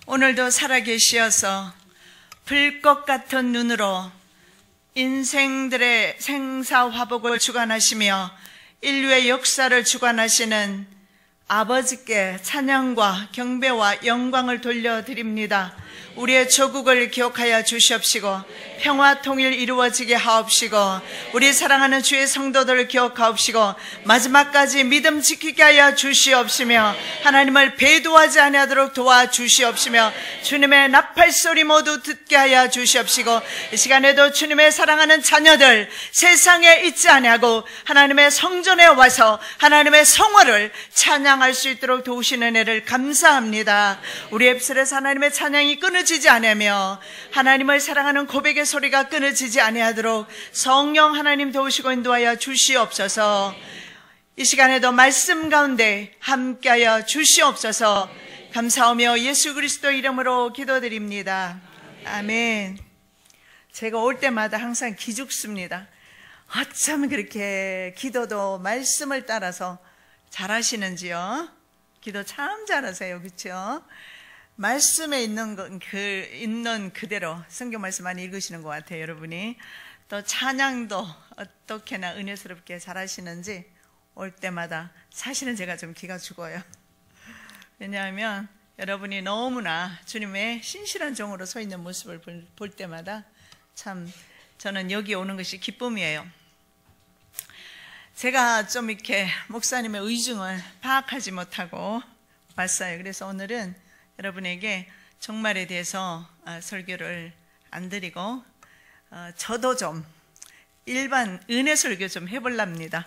오늘도 살아계시어서 불꽃 같은 눈으로 인생들의 생사화복을 주관하시며 인류의 역사를 주관하시는 아버지께 찬양과 경배와 영광을 돌려드립니다. 우리의 조국을 기억하여 주시옵시고 평화 통일 이루어지게 하옵시고 우리 사랑하는 주의 성도들을 기억하옵시고 마지막까지 믿음 지키게 하여 주시옵시며 하나님을 배도하지 아니하도록 도와주시옵시며 주님의 나팔소리 모두 듣게 하여 주시옵시고 이 시간에도 주님의 사랑하는 자녀들 세상에 있지 아니하고 하나님의 성전에 와서 하나님의 성화를 찬양할 수 있도록 도우시는 은혜를 감사합니다. 우리 앱슬에서 하나님의 찬양이 끊어지지 아니하며 하나님을 사랑하는 고백의 소리가 끊어지지 아니하도록 성령 하나님 도우시고 인도하여 주시옵소서. 이 시간에도 말씀 가운데 함께하여 주시옵소서. 감사하며 예수 그리스도 이름으로 기도드립니다. 아멘. 제가 올 때마다 항상 기죽습니다. 어쩜 그렇게 기도도 말씀을 따라서 잘하시는지요? 기도 참 잘하세요. 그렇죠? 말씀에 있는 그대로 성경 말씀 많이 읽으시는 것 같아요. 여러분이 또 찬양도 어떻게나 은혜스럽게 잘하시는지 올 때마다 사실은 제가 좀 기가 죽어요. 왜냐하면 여러분이 너무나 주님의 신실한 종으로 서 있는 모습을 볼 때마다 참 저는 여기 오는 것이 기쁨이에요. 제가 좀 이렇게 목사님의 의중을 파악하지 못하고 왔어요. 그래서 오늘은 여러분에게 종말에 대해서 설교를 안 드리고 저도 좀 일반 은혜 설교 좀 해보랍니다.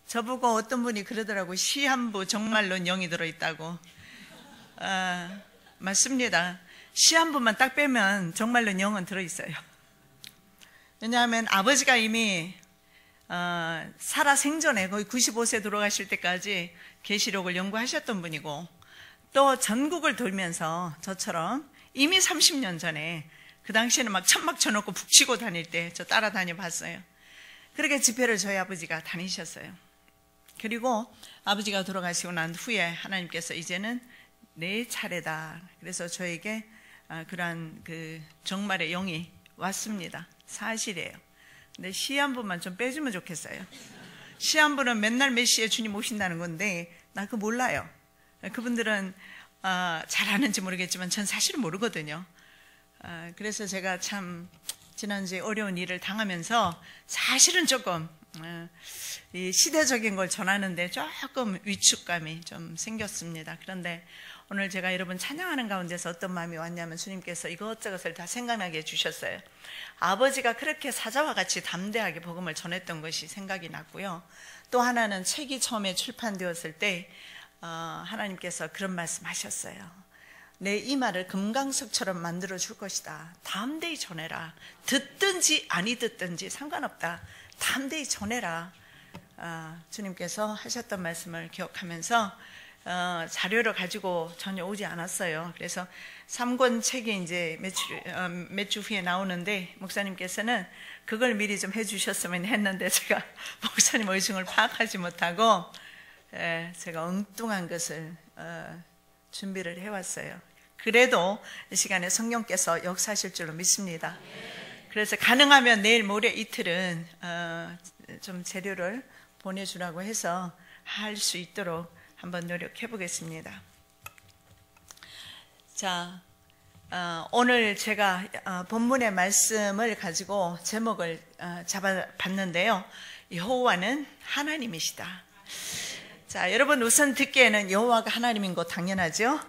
저보고 어떤 분이 그러더라고. 시한부 정말론 영이 들어있다고. 맞습니다. 시한부만 딱 빼면 정말론 영은 들어있어요. 왜냐하면 아버지가 이미 살아 생전에 거의 95세 돌아가실 때까지 계시록을 연구하셨던 분이고 또 전국을 돌면서 저처럼 이미 30년 전에 그 당시에는 막 천막 쳐놓고 북치고 다닐 때 저 따라다녀 봤어요. 그렇게 집회를 저희 아버지가 다니셨어요. 그리고 아버지가 돌아가시고 난 후에 하나님께서 이제는 내 차례다. 그래서 저에게 그러한 그 정말의 영이 왔습니다. 사실이에요. 근데 시한부만 좀 빼주면 좋겠어요. 시한부는 맨날 몇 시에 주님 오신다는 건데 나 그거 몰라요. 그분들은 잘 아는지 모르겠지만 전 사실은 모르거든요. 그래서 제가 참 지난주에 어려운 일을 당하면서 사실은 조금 이 시대적인 걸 전하는데 조금 위축감이 좀 생겼습니다. 그런데 오늘 제가 여러분 찬양하는 가운데서 어떤 마음이 왔냐면 주님께서 이것저것을 다 생각나게 해주셨어요. 아버지가 그렇게 사자와 같이 담대하게 복음을 전했던 것이 생각이 났고요. 또 하나는 책이 처음에 출판되었을 때 하나님께서 그런 말씀 하셨어요. 내 이마를 금강석처럼 만들어 줄 것이다. 담대히 전해라. 듣든지 아니 듣든지 상관없다. 담대히 전해라. 주님께서 하셨던 말씀을 기억하면서 자료를 가지고 전혀 오지 않았어요. 그래서 3권 책이 이제 몇 주 후에 나오는데 목사님께서는 그걸 미리 좀 해주셨으면 했는데 제가 목사님 의중을 파악하지 못하고 제가 엉뚱한 것을 준비를 해왔어요. 그래도 이 시간에 성령께서 역사하실 줄로 믿습니다. 그래서 가능하면 내일 모레 이틀은 좀 재료를 보내주라고 해서 할 수 있도록 한번 노력해 보겠습니다. 자, 오늘 제가 본문의 말씀을 가지고 제목을 잡아봤는데요. 여호와는 하나님이시다. 자, 여러분 우선 듣기에는 여호와가 하나님인 거 당연하죠?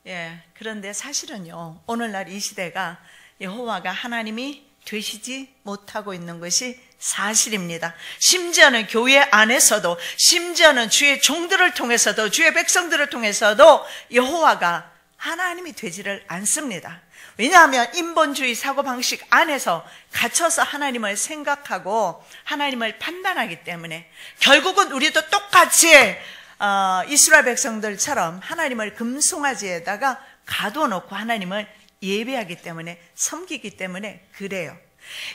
예, 그런데 사실은요, 오늘날 이 시대가 여호와가 하나님이 되시지 못하고 있는 것이 사실입니다. 심지어는 교회 안에서도, 심지어는 주의 종들을 통해서도, 주의 백성들을 통해서도 여호와가 하나님이 되지를 않습니다. 왜냐하면 인본주의 사고방식 안에서 갇혀서 하나님을 생각하고 하나님을 판단하기 때문에 결국은 우리도 똑같이 이스라엘 백성들처럼 하나님을 금송아지에다가 가둬놓고 하나님을 예배하기 때문에, 섬기기 때문에 그래요.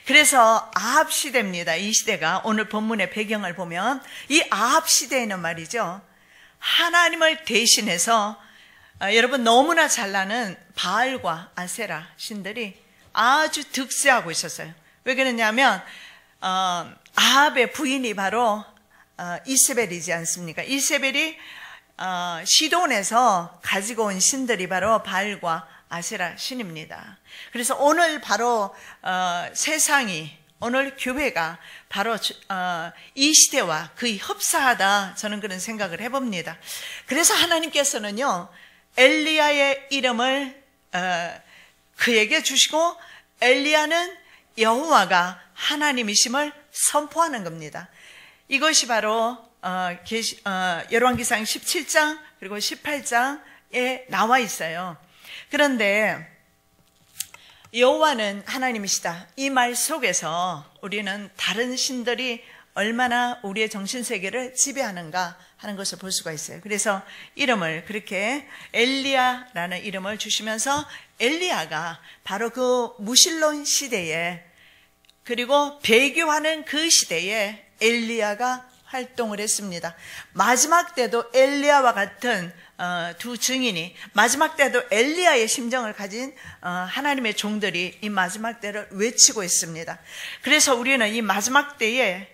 그래서 아합 시대입니다. 이 시대가 오늘 본문의 배경을 보면 이 아합 시대에는 말이죠, 하나님을 대신해서 여러분 너무나 잘 나는 바알과 아세라 신들이 아주 득세하고 있었어요. 왜 그러냐면 아합의 부인이 바로 이세벨이지 않습니까? 이세벨이 시돈에서 가지고 온 신들이 바로 바알과 아세라 신입니다. 그래서 오늘 바로 세상이, 오늘 교회가 바로 이 시대와 거의 흡사하다, 저는 그런 생각을 해봅니다. 그래서 하나님께서는요 엘리야의 이름을 그에게 주시고, 엘리야는 여호와가 하나님이심을 선포하는 겁니다. 이것이 바로 열왕기상 17장 그리고 18장에 나와 있어요. 그런데 여호와는 하나님이시다, 이 말 속에서 우리는 다른 신들이 얼마나 우리의 정신세계를 지배하는가 하는 것을 볼 수가 있어요. 그래서 이름을 그렇게 엘리야라는 이름을 주시면서, 엘리야가 바로 그 무신론 시대에, 그리고 배교하는 그 시대에 엘리야가 활동을 했습니다. 마지막 때도 엘리야와 같은 두 증인이, 마지막 때도 엘리야의 심정을 가진 하나님의 종들이 이 마지막 때를 외치고 있습니다. 그래서 우리는 이 마지막 때에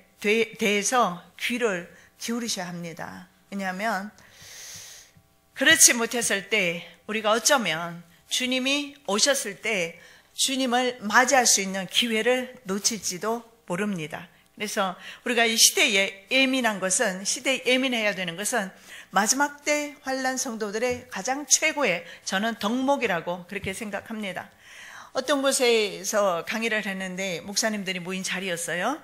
대해서 귀를 기울이셔야 합니다. 왜냐하면 그렇지 못했을 때, 우리가 어쩌면 주님이 오셨을 때 주님을 맞이할 수 있는 기회를 놓칠지도 모릅니다. 그래서 우리가 이 시대에 예민한 것은, 시대에 예민해야 되는 것은 마지막 때 환난 성도들의 가장 최고의, 저는 덕목이라고 그렇게 생각합니다. 어떤 곳에서 강의를 했는데 목사님들이 모인 자리였어요.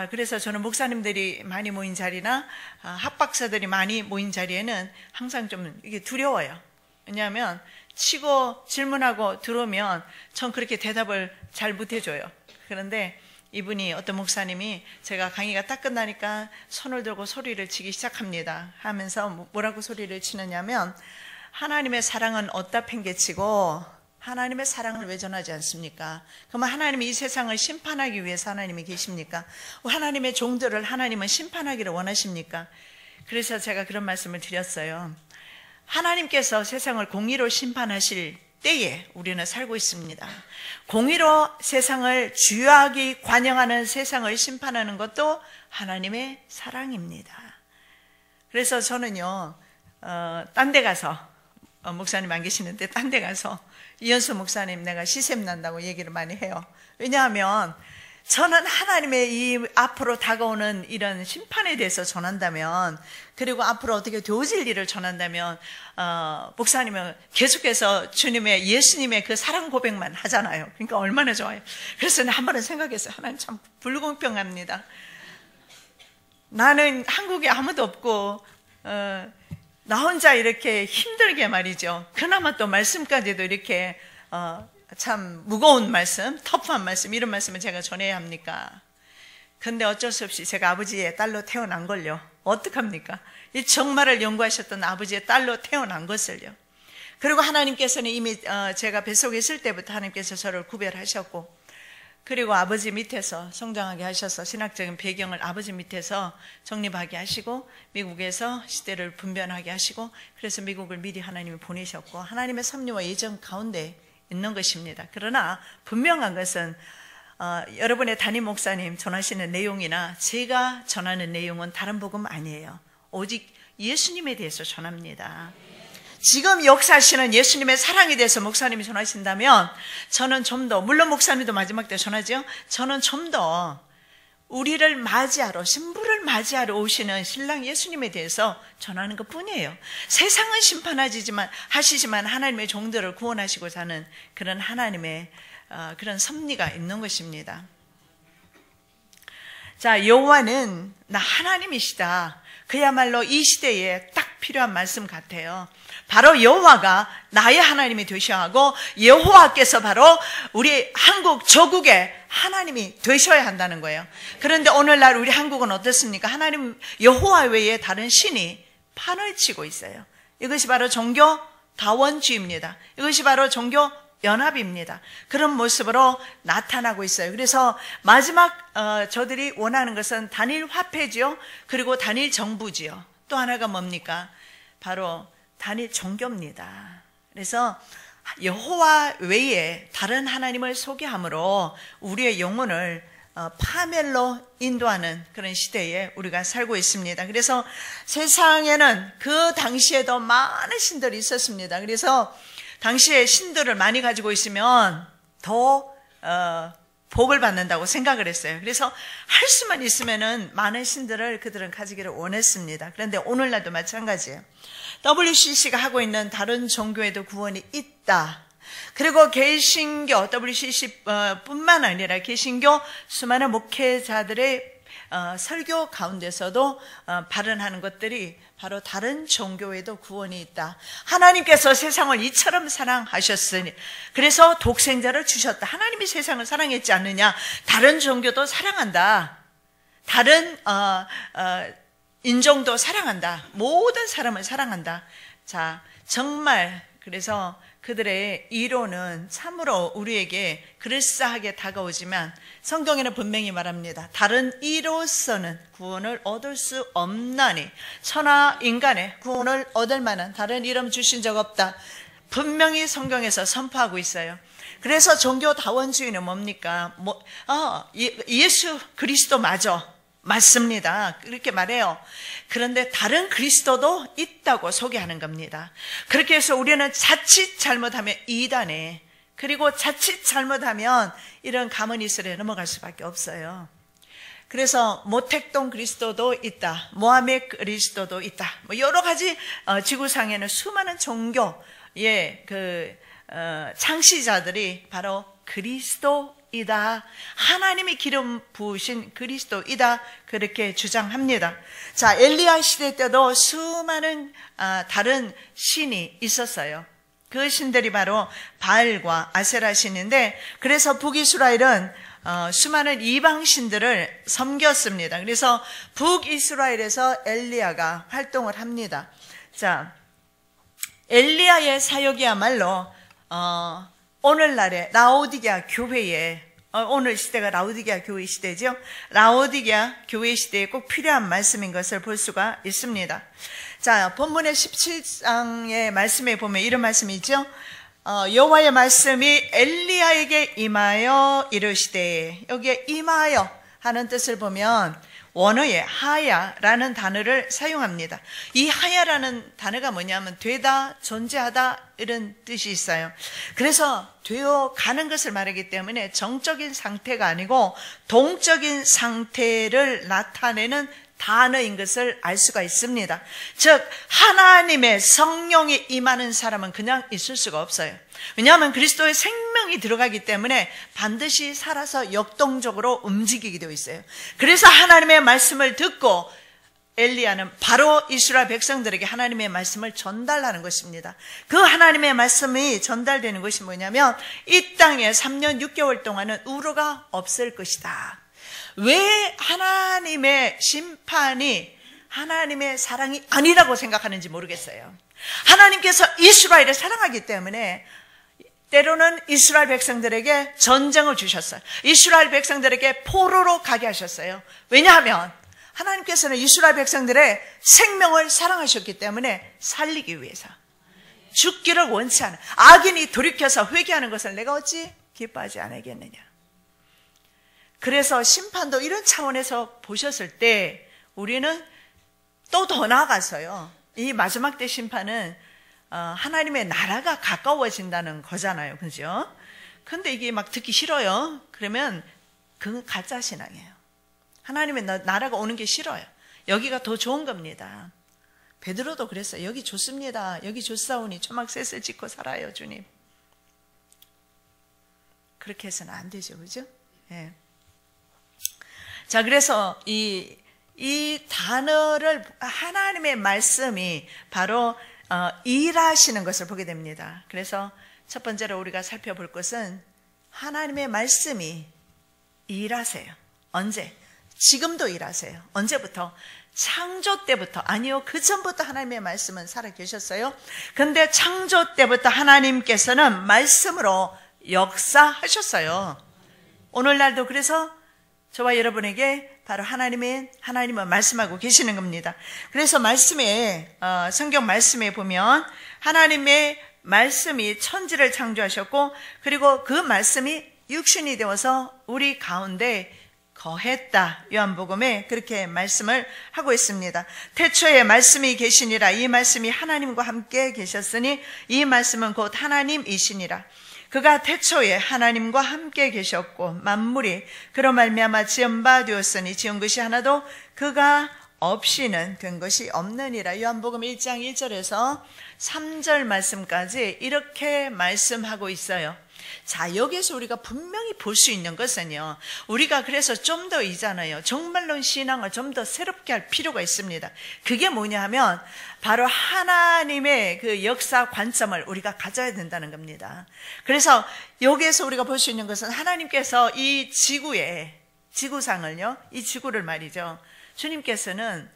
그래서 저는 목사님들이 많이 모인 자리나 학박사들이 많이 모인 자리에는 항상 좀 이게 두려워요. 왜냐하면 치고 질문하고 들어오면 전 그렇게 대답을 잘 못해줘요. 그런데 이분이, 어떤 목사님이 제가 강의가 딱 끝나니까 손을 들고 소리를 치기 시작합니다. 하면서 뭐라고 소리를 치느냐면, 하나님의 사랑은 어디다 팽개치고 하나님의 사랑을 왜 전하지 않습니까? 그러면 하나님이 이 세상을 심판하기 위해서 하나님이 계십니까? 하나님의 종들을 하나님은 심판하기를 원하십니까? 그래서 제가 그런 말씀을 드렸어요. 하나님께서 세상을 공의로 심판하실 때에 우리는 살고 있습니다. 공의로 세상을 주요하게 관영하는 세상을 심판하는 것도 하나님의 사랑입니다. 그래서 저는요, 딴 데 가서, 목사님 안 계시는데 딴 데 가서 이현수 목사님 내가 시샘 난다고 얘기를 많이 해요. 왜냐하면 저는 하나님의 이 앞으로 다가오는 이런 심판에 대해서 전한다면, 그리고 앞으로 어떻게 되어질 일을 전한다면, 목사님은 계속해서 주님의, 예수님의 그 사랑 고백만 하잖아요. 그러니까 얼마나 좋아요. 그래서 한 번은 생각했어요. 하나님 참 불공평합니다. 나는 한국에 아무도 없고 나 혼자 이렇게 힘들게 말이죠. 그나마 또 말씀까지도 이렇게 참 무거운 말씀, 터프한 말씀, 이런 말씀을 제가 전해야 합니까? 근데 어쩔 수 없이 제가 아버지의 딸로 태어난 걸요. 어떡합니까? 이 정말을 연구하셨던 아버지의 딸로 태어난 것을요. 그리고 하나님께서는 이미 제가 뱃속에 있을 때부터 하나님께서 저를 구별하셨고, 그리고 아버지 밑에서 성장하게 하셔서 신학적인 배경을 아버지 밑에서 정립하게 하시고, 미국에서 시대를 분변하게 하시고, 그래서 미국을 미리 하나님이 보내셨고, 하나님의 섭리와 예정 가운데 있는 것입니다. 그러나 분명한 것은 여러분의 담임 목사님 전하시는 내용이나 제가 전하는 내용은 다른 복음 아니에요. 오직 예수님에 대해서 전합니다. 지금 역사하시는 예수님의 사랑에 대해서 목사님이 전하신다면, 저는 좀 더, 물론 목사님도 마지막 때 전하죠. 저는 좀 더 우리를 맞이하러, 신부를 맞이하러 오시는 신랑 예수님에 대해서 전하는 것 뿐이에요. 세상은 하시지만 하나님의 종들을 구원하시고 사는 그런 하나님의 그런 섭리가 있는 것입니다. 자, 여호와는 나 하나님이시다. 그야말로 이 시대에 딱 필요한 말씀 같아요. 바로 여호와가 나의 하나님이 되셔야 하고, 여호와께서 바로 우리 한국 조국의 하나님이 되셔야 한다는 거예요. 그런데 오늘날 우리 한국은 어떻습니까? 하나님 여호와 외에 다른 신이 판을 치고 있어요. 이것이 바로 종교 다원주의입니다. 이것이 바로 종교 연합입니다. 그런 모습으로 나타나고 있어요. 그래서 마지막 저들이 원하는 것은 단일 화폐지요. 그리고 단일 정부지요. 또 하나가 뭡니까? 바로 단일 종교입니다. 그래서 여호와 외에 다른 하나님을 소개함으로 우리의 영혼을 파멸로 인도하는 그런 시대에 우리가 살고 있습니다. 그래서 세상에는 그 당시에도 많은 신들이 있었습니다. 그래서 당시에 신들을 많이 가지고 있으면 더 복을 받는다고 생각을 했어요. 그래서 할 수만 있으면은 많은 신들을 그들은 가지기를 원했습니다. 그런데 오늘날도 마찬가지예요. WCC가 하고 있는 다른 종교에도 구원이 있다. 그리고 개신교, WCC 뿐만 아니라 개신교 수많은 목회자들의 설교 가운데서도 발언하는 것들이 바로 다른 종교에도 구원이 있다. 하나님께서 세상을 이처럼 사랑하셨으니 그래서 독생자를 주셨다. 하나님이 세상을 사랑했지 않느냐. 다른 종교도 사랑한다. 다른 인종도 사랑한다. 모든 사람을 사랑한다. 자, 정말 그래서 그들의 이론은 참으로 우리에게 그럴싸하게 다가오지만 성경에는 분명히 말합니다. 다른 이로서는 구원을 얻을 수 없나니 천하 인간의 구원을 얻을 만한 다른 이름 주신 적 없다. 분명히 성경에서 선포하고 있어요. 그래서 종교다원주의는 뭡니까? 예수 그리스도 맞습니다. 그렇게 말해요. 그런데 다른 그리스도도 있다고 소개하는 겁니다. 그렇게 해서 우리는 자칫 잘못하면 이단에, 그리고 자칫 잘못하면 이런 가문이슬에 넘어갈 수밖에 없어요. 그래서 모택동 그리스도도 있다. 모하메 그리스도도 있다. 뭐 여러 가지 지구상에는 수많은 종교의 창시자들이 바로 그리스도이다. 하나님이 기름 부으신 그리스도이다. 그렇게 주장합니다. 자, 엘리야 시대 때도 수많은 다른 신이 있었어요. 그 신들이 바로 바알과 아세라 신인데, 그래서 북이스라엘은 수많은 이방 신들을 섬겼습니다. 그래서 북이스라엘에서 엘리야가 활동을 합니다. 자, 엘리야의 사역이야말로 오늘날의 라오디게아 교회에, 오늘 시대가 라오디게아 교회 시대죠. 라오디게아 교회 시대에 꼭 필요한 말씀인 것을 볼 수가 있습니다. 자, 본문의 17장의 말씀에 보면 이런 말씀이 있죠. 여호와의 말씀이 엘리야에게 임하여 이르시되, 여기에 임하여 하는 뜻을 보면 원어에 하야라는 단어를 사용합니다. 이 하야라는 단어가 뭐냐면 되다, 존재하다 이런 뜻이 있어요. 그래서 되어 가는 것을 말하기 때문에 정적인 상태가 아니고 동적인 상태를 나타내는 단어인 것을 알 수가 있습니다. 즉 하나님의 성령이 임하는 사람은 그냥 있을 수가 없어요. 왜냐하면 그리스도의 생명이 들어가기 때문에 반드시 살아서 역동적으로 움직이게 되어 있어요. 그래서 하나님의 말씀을 듣고 엘리야는 바로 이스라엘 백성들에게 하나님의 말씀을 전달하는 것입니다. 그 하나님의 말씀이 전달되는 것이 뭐냐면 이 땅에 3년 6개월 동안은 우로가 없을 것이다. 왜 하나님의 심판이 하나님의 사랑이 아니라고 생각하는지 모르겠어요. 하나님께서 이스라엘을 사랑하기 때문에 때로는 이스라엘 백성들에게 전쟁을 주셨어요. 이스라엘 백성들에게 포로로 가게 하셨어요. 왜냐하면 하나님께서는 이스라엘 백성들의 생명을 사랑하셨기 때문에 살리기 위해서, 죽기를 원치 않아 악인이 돌이켜서 회개하는 것을 내가 어찌 기뻐하지 않겠느냐. 그래서 심판도 이런 차원에서 보셨을 때 우리는 또 더 나아가서요, 이 마지막 때 심판은 하나님의 나라가 가까워진다는 거잖아요. 그죠? 근데 이게 막 듣기 싫어요. 그러면 그건 가짜 신앙이에요. 하나님의 나라가 오는 게 싫어요. 여기가 더 좋은 겁니다. 베드로도 그랬어요. 여기 좋습니다. 여기 좋사오니 초막셋을 짓고 살아요, 주님. 그렇게 해서는 안 되죠. 그죠? 예. 자, 그래서 이 단어를, 하나님의 말씀이 바로 일하시는 것을 보게 됩니다. 그래서 첫 번째로 우리가 살펴볼 것은 하나님의 말씀이 일하세요. 언제? 지금도 일하세요. 언제부터? 창조 때부터. 아니요, 그 전부터 하나님의 말씀은 살아계셨어요. 근데 창조 때부터 하나님께서는 말씀으로 역사하셨어요. 오늘날도 그래서 저와 여러분에게 바로 하나님은 말씀하고 계시는 겁니다. 그래서 성경 말씀에 보면 하나님의 말씀이 천지를 창조하셨고, 그리고 그 말씀이 육신이 되어서 우리 가운데 거했다. 요한복음에 그렇게 말씀을 하고 있습니다. 태초에 말씀이 계시니라. 이 말씀이 하나님과 함께 계셨으니 이 말씀은 곧 하나님이시니라. 그가 태초에 하나님과 함께 계셨고 만물이 그로 말미암아 지은 바 되었으니 지은 것이 하나도 그가 없이는 된 것이 없느니라. 요한복음 1장 1절에서 3절 말씀까지 이렇게 말씀하고 있어요. 자, 여기에서 우리가 분명히 볼 수 있는 것은요, 우리가 그래서 좀 더 있잖아요, 정말론 신앙을 좀 더 새롭게 할 필요가 있습니다. 그게 뭐냐 하면 바로 하나님의 그 역사 관점을 우리가 가져야 된다는 겁니다. 그래서 여기에서 우리가 볼 수 있는 것은 하나님께서 이 지구상을요, 이 지구를 말이죠, 주님께서는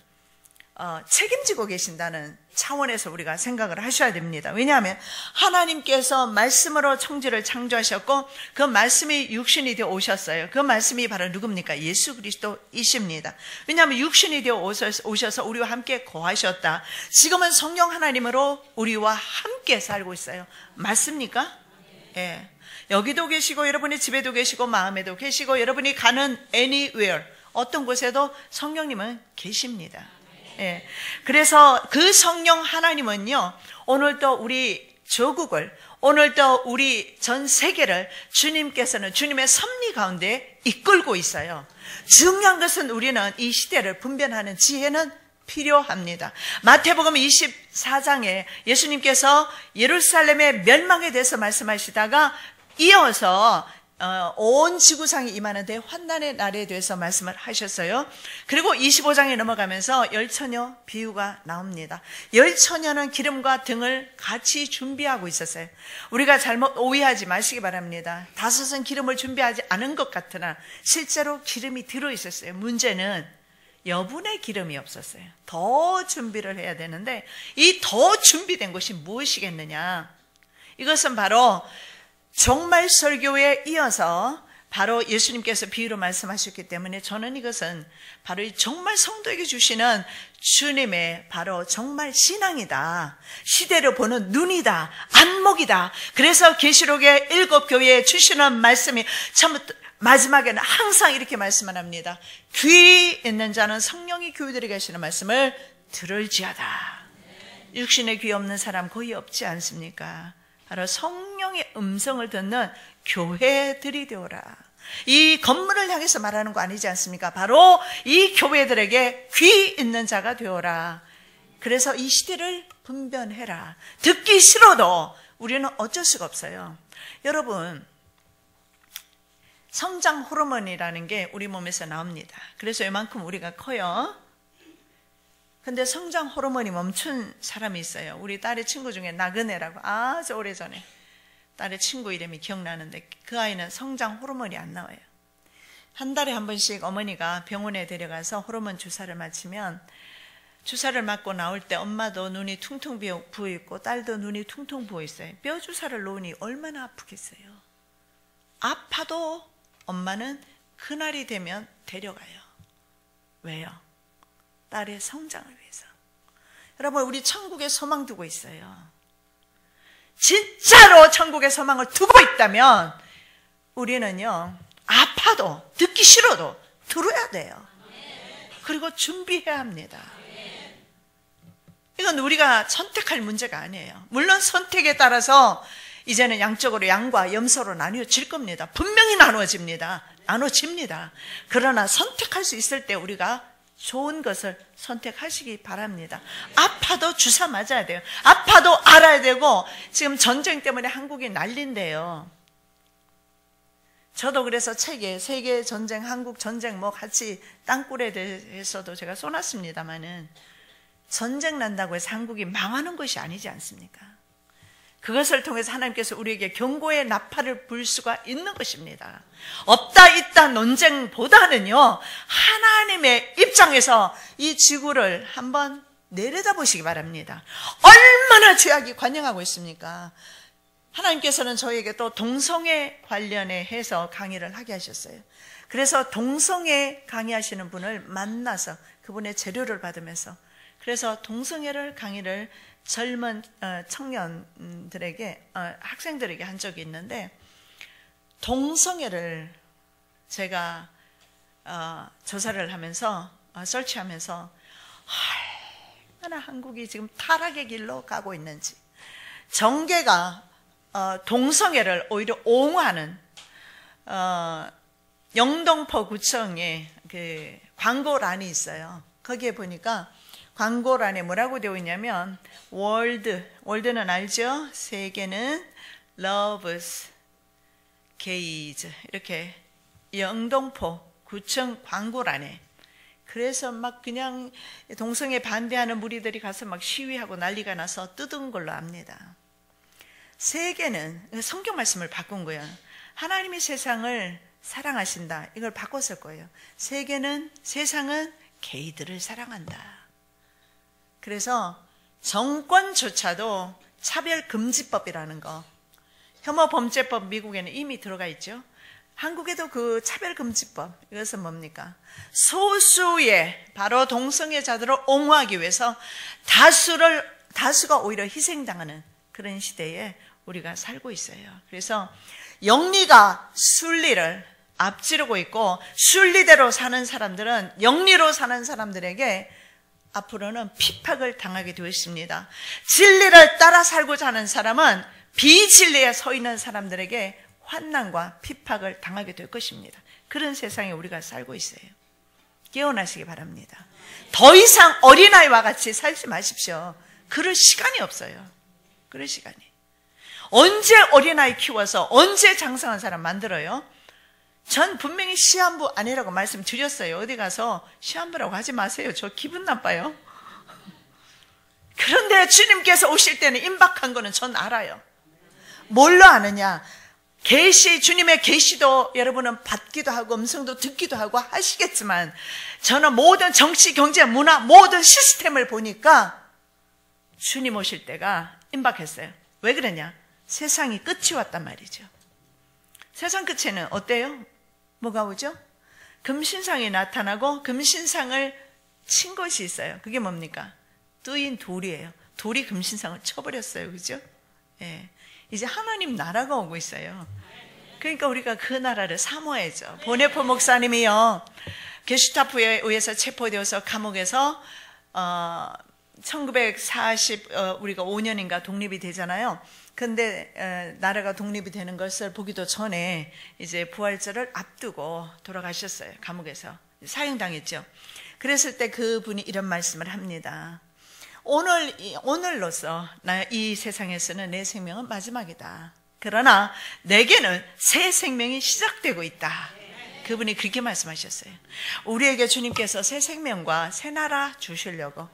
책임지고 계신다는 차원에서 우리가 생각을 하셔야 됩니다. 왜냐하면 하나님께서 말씀으로 천지를 창조하셨고 그 말씀이 육신이 되어 오셨어요. 그 말씀이 바로 누굽니까? 예수 그리스도이십니다. 왜냐하면 육신이 되어 오셔서 우리와 함께 거하셨다. 지금은 성령 하나님으로 우리와 함께 살고 있어요. 맞습니까? 예. 여기도 계시고 여러분의 집에도 계시고 마음에도 계시고 여러분이 가는 anywhere, 어떤 곳에도 성령님은 계십니다. 예. 그래서 그 성령 하나님은요, 오늘도 우리 조국을, 오늘도 우리 전 세계를 주님께서는 주님의 섭리 가운데 이끌고 있어요. 중요한 것은 우리는 이 시대를 분별하는 지혜는 필요합니다. 마태복음 24장에 예수님께서 예루살렘의 멸망에 대해서 말씀하시다가 이어서 온 지구상이 임하는 대환난의 날에 대해서 말씀을 하셨어요. 그리고 25장에 넘어가면서 열처녀 비유가 나옵니다. 열처녀는 기름과 등을 같이 준비하고 있었어요. 우리가 잘못 오해하지 마시기 바랍니다. 다섯은 기름을 준비하지 않은 것 같으나 실제로 기름이 들어있었어요. 문제는 여분의 기름이 없었어요. 더 준비를 해야 되는데 이 더 준비된 것이 무엇이겠느냐, 이것은 바로 종말 설교에 이어서 바로 예수님께서 비유로 말씀하셨기 때문에 저는 이것은 바로 이 종말 성도에게 주시는 주님의 바로 정말 신앙이다, 시대를 보는 눈이다, 안목이다. 그래서 계시록의 7교회에 주시는 말씀이 처음부터 마지막에는 항상 이렇게 말씀을 합니다. 귀 있는 자는 성령이 교회들에게 하시는 말씀을 들을지어다. 육신의 귀 없는 사람 거의 없지 않습니까? 바로 성령의 음성을 듣는 교회들이 되어라. 이 건물을 향해서 말하는 거 아니지 않습니까? 바로 이 교회들에게 귀 있는 자가 되어라. 그래서 이 시대를 분별해라. 듣기 싫어도 우리는 어쩔 수가 없어요. 여러분, 성장 호르몬이라는 게 우리 몸에서 나옵니다. 그래서 이만큼 우리가 커요. 근데 성장 호르몬이 멈춘 사람이 있어요. 우리 딸의 친구 중에 나그네라고, 아주 오래전에 딸의 친구 이름이 기억나는데 그 아이는 성장 호르몬이 안 나와요. 한 달에 한 번씩 어머니가 병원에 데려가서 호르몬 주사를 맞추면, 주사를 맞고 나올 때 엄마도 눈이 퉁퉁 부어있고 딸도 눈이 퉁퉁 부어있어요. 뼈 주사를 놓으니 얼마나 아프겠어요. 아파도 엄마는 그날이 되면 데려가요. 왜요? 딸의 성장을 위해서. 여러분, 우리 천국에 소망 두고 있어요. 진짜로 천국에 소망을 두고 있다면 우리는요, 아파도 듣기 싫어도 들어야 돼요. 그리고 준비해야 합니다. 이건 우리가 선택할 문제가 아니에요. 물론 선택에 따라서 이제는 양적으로 양과 염소로 나뉘어질 겁니다. 분명히 나눠집니다. 그러나 선택할 수 있을 때 우리가 좋은 것을 선택하시기 바랍니다. 아파도 주사 맞아야 돼요. 아파도 알아야 되고, 지금 전쟁 때문에 한국이 난린데요. 저도 그래서 책에 세계 전쟁, 한국 전쟁 뭐 같이 땅굴에 대해서도 제가 써놨습니다만은, 전쟁 난다고 해서 한국이 망하는 것이 아니지 않습니까? 그것을 통해서 하나님께서 우리에게 경고의 나팔을 불 수가 있는 것입니다. 없다 있다 논쟁보다는요, 하나님의 입장에서 이 지구를 한번 내려다보시기 바랍니다. 얼마나 죄악이 관영하고 있습니까? 하나님께서는 저에게 또 동성애 관련해 해서 강의를 하게 하셨어요. 그래서 동성애 강의하시는 분을 만나서 그분의 재료를 받으면서, 그래서 동성애를 강의를 젊은 청년들에게, 학생들에게 한 적이 있는데, 동성애를 제가 조사를 하면서, 설치하면서 얼마나 한국이 지금 타락의 길로 가고 있는지, 정계가 동성애를 오히려 옹호하는 영등포 구청에 그 광고란이 있어요. 거기에 보니까 광고란에 뭐라고 되어 있냐면, 월드는 알죠? 세계는 loves gays, 이렇게 영등포 구청 광고란에. 그래서 막 그냥 동성애 반대하는 무리들이 가서 막 시위하고 난리가 나서 뜯은 걸로 압니다. 세계는, 성경 말씀을 바꾼 거예요. 하나님이 세상을 사랑하신다, 이걸 바꿨을 거예요. 세상은 게이들을 사랑한다. 그래서 정권조차도 차별금지법이라는 거, 혐오범죄법 미국에는 이미 들어가 있죠. 한국에도 그 차별금지법, 이것은 뭡니까? 소수의 바로 동성애자들을 옹호하기 위해서 다수가 오히려 희생당하는 그런 시대에 우리가 살고 있어요. 그래서 영리가 순리를 앞지르고 있고, 순리대로 사는 사람들은, 영리로 사는 사람들에게 앞으로는 핍박을 당하게 되어 있습니다. 진리를 따라 살고자 하는 사람은 비진리에 서 있는 사람들에게 환난과 핍박을 당하게 될 것입니다. 그런 세상에 우리가 살고 있어요. 깨어나시기 바랍니다. 더 이상 어린아이와 같이 살지 마십시오. 그럴 시간이 없어요. 그럴 시간이. 언제 어린아이 키워서 언제 장성한 사람 만들어요? 전 분명히 시한부 아니라고 말씀드렸어요. 어디 가서 시한부라고 하지 마세요. 저 기분 나빠요. 그런데 주님께서 오실 때는 임박한 거는 전 알아요. 뭘로 아느냐? 주님의 계시도 여러분은 받기도 하고 음성도 듣기도 하고 하시겠지만, 저는 모든 정치, 경제, 문화, 모든 시스템을 보니까 주님 오실 때가 임박했어요. 왜 그러냐? 세상이 끝이 왔단 말이죠. 세상 끝에는 어때요? 뭐가 오죠? 금신상이 나타나고 금신상을 친 것이 있어요. 그게 뭡니까? 뜨인 돌이에요. 돌이 금신상을 쳐버렸어요. 그죠? 예. 이제 하나님 나라가 오고 있어요. 그러니까 우리가 그 나라를 사모해야죠. 보네포 목사님이요, 게슈타포에 의해서 체포되어서 감옥에서 1940 우리가 5년인가 독립이 되잖아요. 근데 나라가 독립이 되는 것을 보기도 전에 이제 부활절을 앞두고 돌아가셨어요. 감옥에서 사형당했죠. 그랬을 때 그분이 이런 말씀을 합니다. 오늘로서 이 세상에서는 내 생명은 마지막이다. 그러나 내게는 새 생명이 시작되고 있다. 그분이 그렇게 말씀하셨어요. 우리에게 주님께서 새 생명과 새 나라 주시려고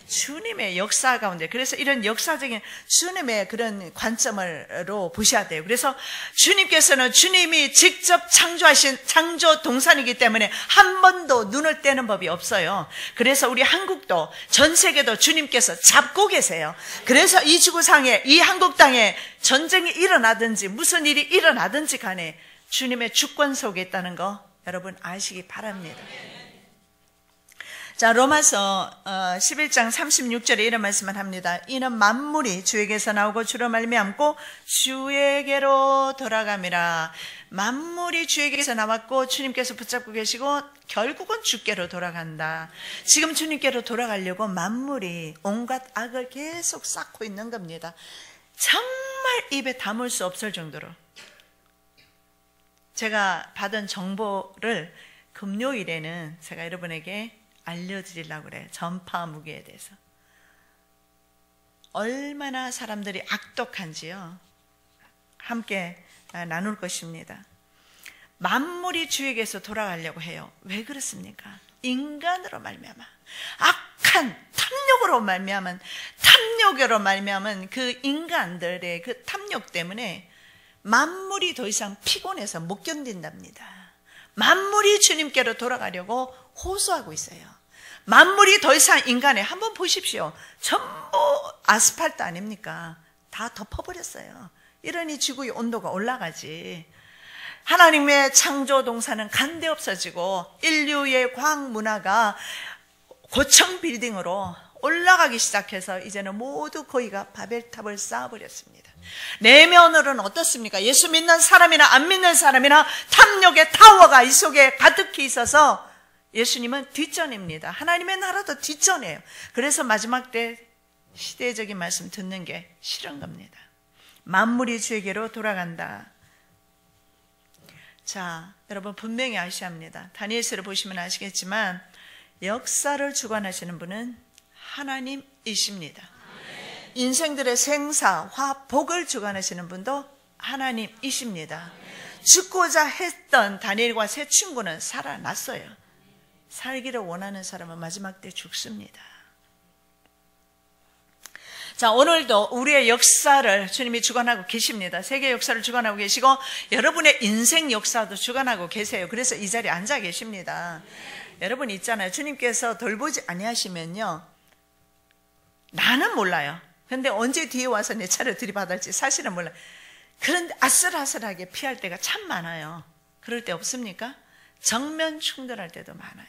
주님의 역사 가운데, 그래서 이런 역사적인 주님의 그런 관점으로 보셔야 돼요. 그래서 주님께서는 주님이 직접 창조하신 창조 동산이기 때문에 한 번도 눈을 떼는 법이 없어요. 그래서 우리 한국도 전 세계도 주님께서 잡고 계세요. 그래서 이 지구상에, 이 한국 땅에 전쟁이 일어나든지 무슨 일이 일어나든지 간에 주님의 주권 속에 있다는 거 여러분 아시기 바랍니다. 자, 로마서 11장 36절에 이런 말씀을 합니다. 이는 만물이 주에게서 나오고 주로 말미암고 주에게로 돌아감이라. 만물이 주에게서 나왔고 주님께서 붙잡고 계시고 결국은 주께로 돌아간다. 지금 주님께로 돌아가려고 만물이 온갖 악을 계속 쌓고 있는 겁니다. 정말 입에 담을 수 없을 정도로. 제가 받은 정보를 금요일에는 제가 여러분에게 알려드리려고 그래요. 전파 무기에 대해서. 얼마나 사람들이 악독한지요. 함께 나눌 것입니다. 만물이 주에게서 돌아가려고 해요. 왜 그렇습니까? 인간으로 말미암아, 악한 탐욕으로 말미암은 그 인간들의 그 탐욕 때문에 만물이 더 이상 피곤해서 못 견딘답니다. 만물이 주님께로 돌아가려고 호소하고 있어요. 만물이 더 이상 인간에, 한번 보십시오. 전부 아스팔트 아닙니까? 다 덮어버렸어요. 이러니 지구의 온도가 올라가지. 하나님의 창조 동사는 간데 없어지고 인류의 과학 문화가 고층 빌딩으로 올라가기 시작해서 이제는 모두 거의가 바벨탑을 쌓아버렸습니다. 내면으로는 어떻습니까? 예수 믿는 사람이나 안 믿는 사람이나 탐욕의 타워가 이 속에 가득히 있어서 예수님은 뒷전입니다. 하나님의 나라도 뒷전이에요. 그래서 마지막 때 시대적인 말씀 듣는 게 싫은 겁니다. 만물이 주에게로 돌아간다. 자, 여러분 분명히 아셔야 합니다. 다니엘서를 보시면 아시겠지만 역사를 주관하시는 분은 하나님이십니다. 인생들의 생사, 화, 복을 주관하시는 분도 하나님이십니다. 죽고자 했던 다니엘과 세 친구는 살아났어요. 살기를 원하는 사람은 마지막 때 죽습니다. 자, 오늘도 우리의 역사를 주님이 주관하고 계십니다. 세계 역사를 주관하고 계시고 여러분의 인생 역사도 주관하고 계세요. 그래서 이 자리에 앉아 계십니다. 여러분 있잖아요. 주님께서 돌보지 아니하시면요, 나는 몰라요. 근데 언제 뒤에 와서 내 차를 들이받을지 사실은 몰라요. 그런데 아슬아슬하게 피할 때가 참 많아요. 그럴 때 없습니까? 정면 충돌할 때도 많아요.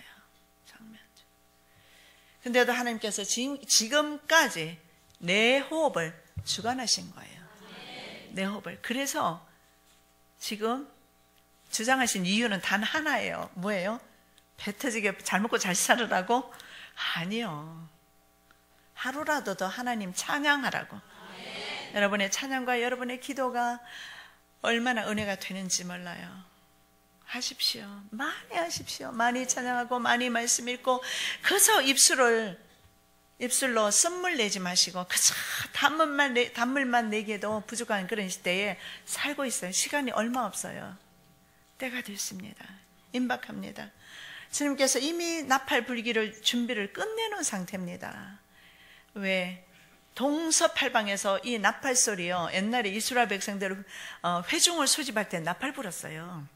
정면. 근데도 하나님께서 지금까지 내 호흡을 주관하신 거예요. 내 호흡을. 그래서 지금 주장하신 이유는 단 하나예요. 뭐예요? 배 터지게 잘 먹고 잘 살으라고? 아니요. 하루라도 더 하나님 찬양하라고. 여러분의 찬양과 여러분의 기도가 얼마나 은혜가 되는지 몰라요. 하십시오. 많이 하십시오. 많이 찬양하고 많이 말씀 읽고 그저 입술로 선물 내지 마시고 그저 단물만 내기에도 부족한 그런 시대에 살고 있어요. 시간이 얼마 없어요. 때가 됐습니다. 임박합니다. 주님께서 이미 나팔 불기를 준비를 끝내놓은 상태입니다. 왜? 동서팔방에서 이 나팔 소리요, 옛날에 이스라엘 백성들 회중을 소집할 때 나팔 불었어요.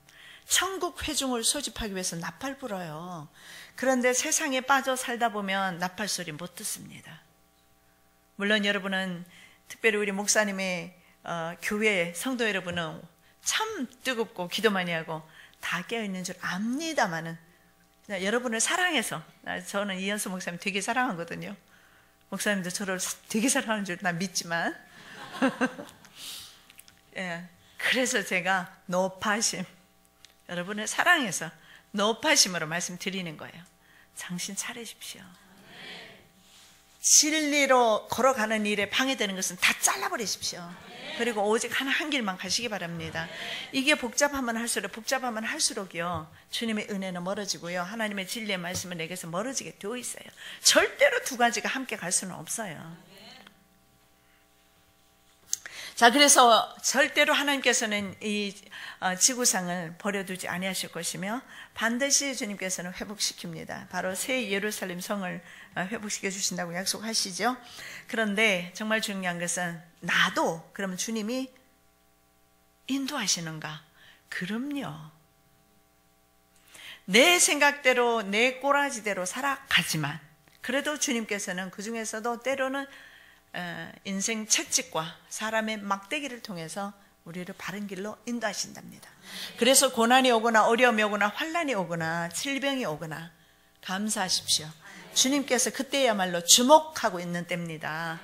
천국 회중을 소집하기 위해서 나팔 불어요. 그런데 세상에 빠져 살다 보면 나팔 소리 못 듣습니다. 물론 여러분은, 특별히 우리 목사님의 교회 성도 여러분은 참 뜨겁고 기도 많이 하고 다 깨어있는 줄 압니다마는 여러분을 사랑해서, 저는 이현수 목사님 되게 사랑하거든요. 목사님도 저를 되게 사랑하는 줄 난 믿지만 예, 그래서 제가 높아심, 여러분을 사랑해서 높아심으로 말씀드리는 거예요. 정신 차리십시오. 진리로 걸어가는 일에 방해되는 것은 다 잘라버리십시오. 그리고 오직 한 길만 가시기 바랍니다. 이게 복잡하면 할수록요, 주님의 은혜는 멀어지고요, 하나님의 진리의 말씀은 내게서 멀어지게 되어 있어요. 절대로 두 가지가 함께 갈 수는 없어요. 자, 그래서 절대로 하나님께서는 이 지구상을 버려두지 아니하실 것이며 반드시 주님께서는 회복시킵니다. 바로 새 예루살렘 성을 회복시켜 주신다고 약속하시죠. 그런데 정말 중요한 것은, 나도 그러면 주님이 인도하시는가? 그럼요. 내 생각대로 내 꼬라지대로 살아가지만 그래도 주님께서는 그 중에서도 때로는 인생 채찍과 사람의 막대기를 통해서 우리를 바른 길로 인도하신답니다. 그래서 고난이 오거나 어려움이 오거나 환난이 오거나 질병이 오거나 감사하십시오. 주님께서 그때야말로 주목하고 있는 때입니다.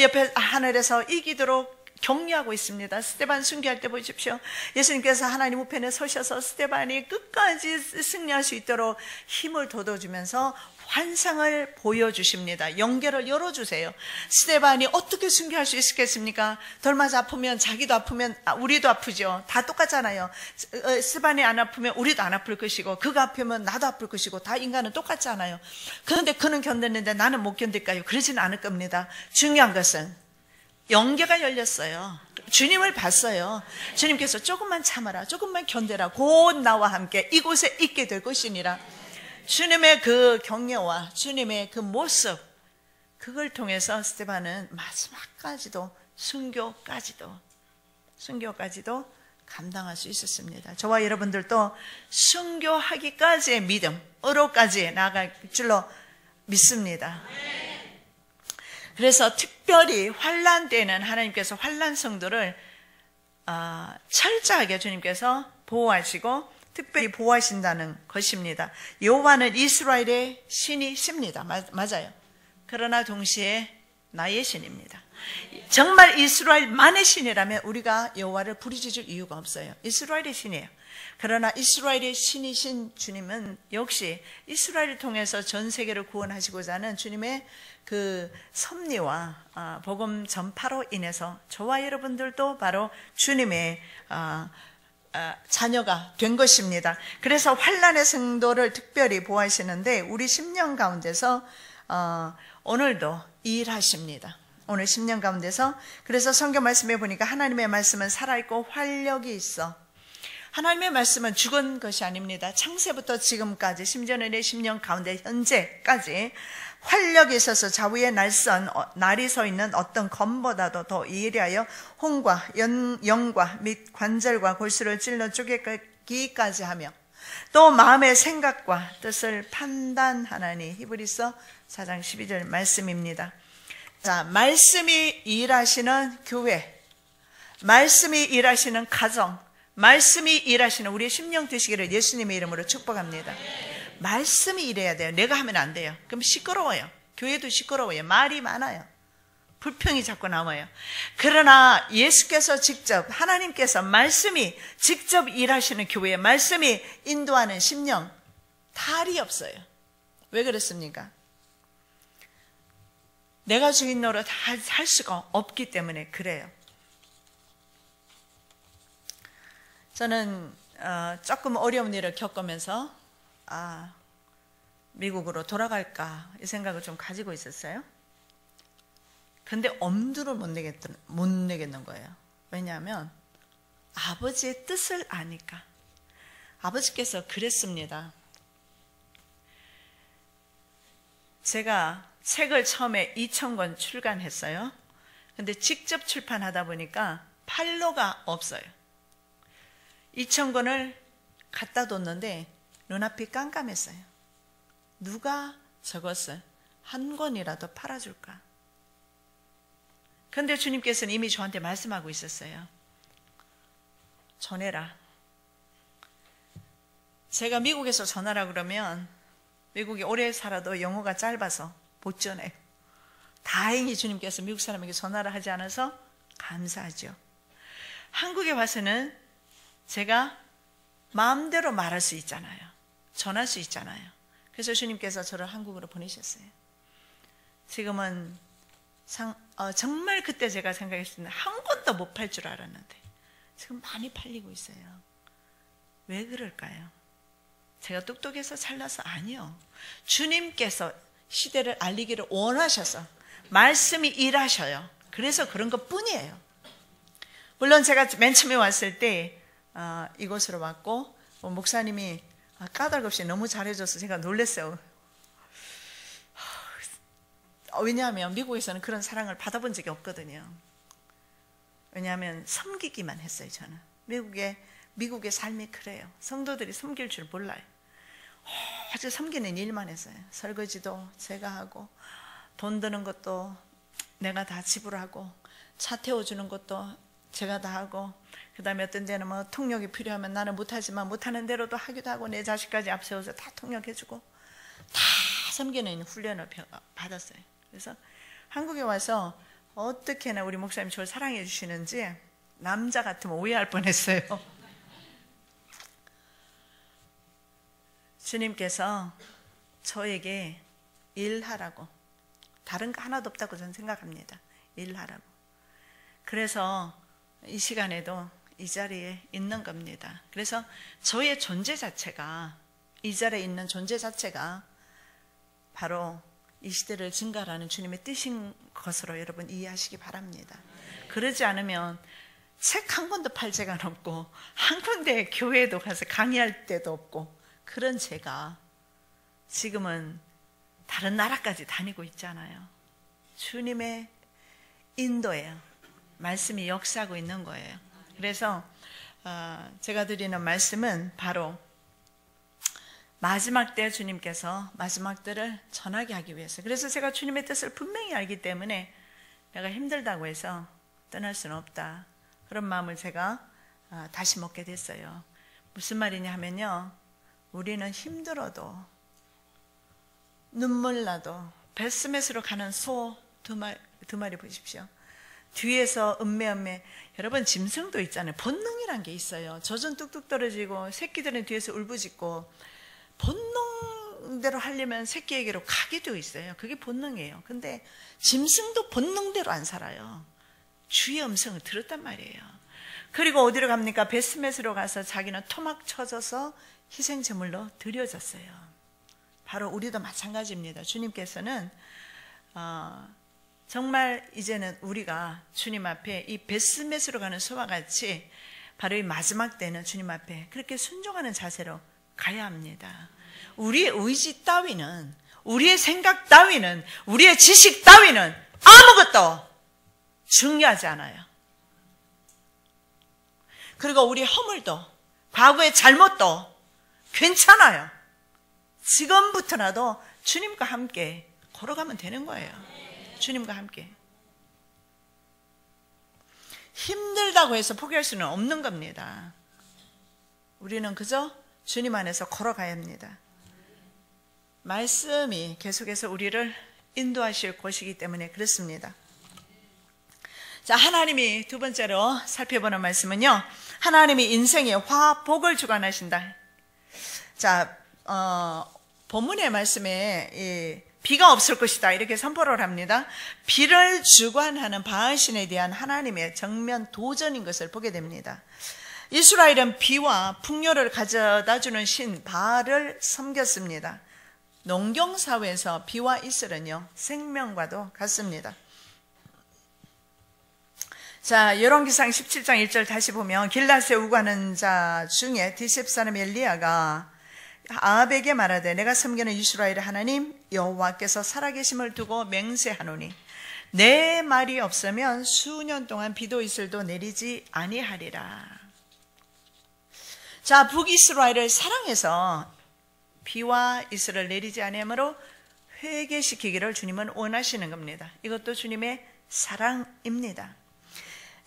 옆에 하늘에서 이기도록 격려하고 있습니다. 스데반 순교할 때 보십시오. 예수님께서 하나님 우편에 서셔서 스데반이 끝까지 승리할 수 있도록 힘을 돋워주면서 환상을 보여주십니다. 영계를 열어주세요. 스데반이 어떻게 순교할 수 있겠습니까? 돌맞아 아프면 자기도 아프면 우리도 아프죠. 다 똑같잖아요. 스데반이 안 아프면 우리도 안 아플 것이고, 그가 아프면 나도 아플 것이고, 다 인간은 똑같잖아요. 그런데 그는 견뎠는데 나는 못 견딜까요? 그러지는 않을 겁니다. 중요한 것은 영계가 열렸어요. 주님을 봤어요. 주님께서 조금만 참아라, 조금만 견뎌라, 곧 나와 함께 이곳에 있게 될 것이니라. 주님의 그 격려와 주님의 그 모습, 그걸 통해서 스데반은 마지막까지도 순교까지도 감당할 수 있었습니다. 저와 여러분들도 순교하기까지의 믿음으로까지 나아갈 줄로 믿습니다. 그래서 특별히 환난 때는 하나님께서 환난 성도를 철저하게 주님께서 보호하시고 특별히 보호하신다는 것입니다. 여호와는 이스라엘의 신이십니다. 맞아요. 그러나 동시에 나의 신입니다. 정말 이스라엘만의 신이라면 우리가 여호와를 부르짖을 이유가 없어요. 이스라엘의 신이에요. 그러나 이스라엘의 신이신 주님은 역시 이스라엘을 통해서 전 세계를 구원하시고자 하는 주님의 그 섭리와 복음 전파로 인해서 저와 여러분들도 바로 주님의 자녀가 된 것입니다. 그래서 환난의 성도를 특별히 보호하시는데 우리 10년 가운데서 오늘도 일하십니다. 오늘 10년 가운데서 그래서 성경 말씀에 보니까 하나님의 말씀은 살아있고 활력이 있어. 하나님의 말씀은 죽은 것이 아닙니다. 창세부터 지금까지 심지어는 10년 가운데 현재까지 활력이 있어서 좌우에 날이 서 있는 어떤 검보다도 더 예리하여 혼과 영과 및 관절과 골수를 찔러 쪼개기까지 하며 또 마음의 생각과 뜻을 판단하나니. 히브리서 4장 12절 말씀입니다. 자, 말씀이 일하시는 교회, 말씀이 일하시는 가정, 말씀이 일하시는 우리의 심령 되시기를 예수님의 이름으로 축복합니다. 말씀이 일해야 돼요. 내가 하면 안 돼요. 그럼 시끄러워요. 교회도 시끄러워요. 말이 많아요. 불평이 자꾸 나와요. 그러나 예수께서 직접, 하나님께서 말씀이 직접 일하시는 교회에 말씀이 인도하는 심령 탈이 없어요. 왜 그렇습니까? 내가 주인 노릇 할 수가 없기 때문에 그래요. 저는 조금 어려운 일을 겪으면서 미국으로 돌아갈까 이 생각을 좀 가지고 있었어요. 근데 엄두를 못 내겠는 거예요. 왜냐하면 아버지의 뜻을 아니까. 아버지께서 그랬습니다. 제가 책을 처음에 2,000권 출간했어요. 근데 직접 출판하다 보니까 판로가 없어요. 2,000권을 갖다 뒀는데 눈앞이 깜깜했어요. 누가 저것을 한 권이라도 팔아줄까? 그런데 주님께서는 이미 저한테 말씀하고 있었어요. 전해라. 제가 미국에서 전하라 그러면 미국에 오래 살아도 영어가 짧아서 못 전해요. 다행히 주님께서 미국 사람에게 전화를 하지 않아서 감사하죠. 한국에 와서는 제가 마음대로 말할 수 있잖아요. 전할 수 있잖아요. 그래서 주님께서 저를 한국으로 보내셨어요. 지금은 정말 그때 제가 생각했을 때 한 권도 못 팔 줄 알았는데 지금 많이 팔리고 있어요. 왜 그럴까요? 제가 똑똑해서 잘나서 아니요. 주님께서 시대를 알리기를 원하셔서 말씀이 일하셔요. 그래서 그런 것 뿐이에요. 물론 제가 맨 처음에 왔을 때 이곳으로 왔고 목사님이 까닭없이 너무 잘해줘서 제가 놀랐어요. 왜냐하면 미국에서는 그런 사랑을 받아본 적이 없거든요. 왜냐하면 섬기기만 했어요. 저는 미국의 삶이 그래요. 성도들이 섬길 줄 몰라요. 아주 섬기는 일만 했어요. 설거지도 제가 하고 돈 드는 것도 내가 다 지불하고 차 태워주는 것도 제가 다 하고 그 다음에 어떤 데는 뭐 통역이 필요하면 나는 못하지만 못하는 대로도 하기도 하고 내 자식까지 앞세워서 다 통역해주고 다 섬기는 훈련을 받았어요. 그래서 한국에 와서 어떻게나 우리 목사님 저를 사랑해 주시는지 남자 같으면 오해할 뻔했어요. 주님께서 저에게 일하라고, 다른 거 하나도 없다고 저는 생각합니다. 일하라고. 그래서 이 시간에도 이 자리에 있는 겁니다. 그래서 저의 존재 자체가, 이 자리에 있는 존재 자체가 바로 이 시대를 증가하라는 주님의 뜻인 것으로 여러분 이해하시기 바랍니다. 그러지 않으면 책 한 권도 팔 제가 없고 한 군데 교회에도 가서 강의할 데도 없고 그런 제가 지금은 다른 나라까지 다니고 있잖아요. 주님의 인도예요. 말씀이 역사하고 있는 거예요. 그래서 제가 드리는 말씀은 바로 마지막 때 주님께서 마지막 때를 전하게 하기 위해서. 그래서 제가 주님의 뜻을 분명히 알기 때문에 내가 힘들다고 해서 떠날 수는 없다. 그런 마음을 제가 다시 먹게 됐어요. 무슨 말이냐 하면요, 우리는 힘들어도 눈물 나도 뱃스메스로 가는 소 두 마리 보십시오. 뒤에서 음매음매. 여러분, 짐승도 있잖아요. 본능이란 게 있어요. 젖은 뚝뚝 떨어지고 새끼들은 뒤에서 울부짖고, 본능대로 하려면 새끼에게로 가기도 있어요. 그게 본능이에요. 근데 짐승도 본능대로 안 살아요. 주의 음성을 들었단 말이에요. 그리고 어디로 갑니까? 벳스메스로 가서 자기는 토막 쳐져서 희생제물로 드려졌어요. 바로 우리도 마찬가지입니다. 주님께서는 정말 이제는 우리가 주님 앞에 이 벳스메스로 가는 소와 같이 바로 이 마지막 때는 주님 앞에 그렇게 순종하는 자세로 가야 합니다. 우리의 의지 따위는, 우리의 생각 따위는, 우리의 지식 따위는 아무것도 중요하지 않아요. 그리고 우리의 허물도, 과거의 잘못도 괜찮아요. 지금부터라도 주님과 함께 걸어가면 되는 거예요. 주님과 함께. 힘들다고 해서 포기할 수는 없는 겁니다. 우리는 그저 주님 안에서 걸어가야 합니다. 말씀이 계속해서 우리를 인도하실 곳이기 때문에 그렇습니다. 자, 하나님이 두 번째로 살펴보는 말씀은요, 하나님이 인생의 화복을 주관하신다. 자, 본문의 말씀에 비가 없을 것이다 이렇게 선포를 합니다. 비를 주관하는 바알신에 대한 하나님의 정면 도전인 것을 보게 됩니다. 이스라엘은 비와 풍요를 가져다주는 신 바알을 섬겼습니다. 농경사회에서 비와 이슬은요, 생명과도 같습니다. 자, 열왕기상 17장 1절 다시 보면, 길앗에 우가는 자 중에 디셉 사람 엘리야가 아합에게 말하되, 내가 섬기는 이스라엘의 하나님 여호와께서 살아계심을 두고 맹세하노니 내 말이 없으면 수년 동안 비도 이슬도 내리지 아니하리라. 자, 북이스라엘을 사랑해서 비와 이슬을 내리지 아니하므로 회개시키기를 주님은 원하시는 겁니다. 이것도 주님의 사랑입니다.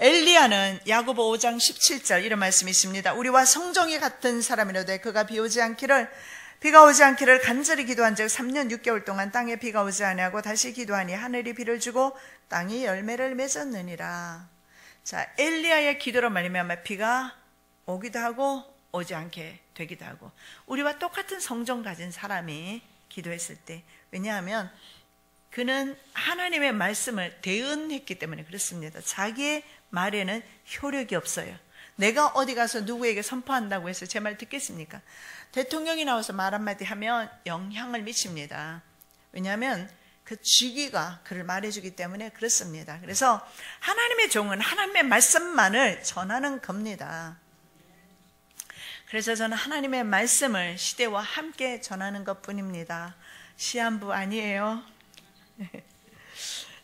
엘리야는 야고보 5장 17절 이런 말씀이 있습니다. 우리와 성정이 같은 사람이라도 그가 비가 오지 않기를 간절히 기도한 즉 3년 6개월 동안 땅에 비가 오지 아니하고 다시 기도하니 하늘이 비를 주고 땅이 열매를 맺었느니라. 자, 엘리야의 기도로 말미암아 비가 오기도 하고 오지 않게 되기도 하고, 우리와 똑같은 성정 가진 사람이 기도했을 때, 왜냐하면 그는 하나님의 말씀을 대언했기 때문에 그렇습니다. 자기의 말에는 효력이 없어요. 내가 어디 가서 누구에게 선포한다고 해서 제 말 듣겠습니까? 대통령이 나와서 말 한마디 하면 영향을 미칩니다. 왜냐하면 그 직위가 그를 말해주기 때문에 그렇습니다. 그래서 하나님의 종은 하나님의 말씀만을 전하는 겁니다. 그래서 저는 하나님의 말씀을 시대와 함께 전하는 것뿐입니다. 시한부 아니에요.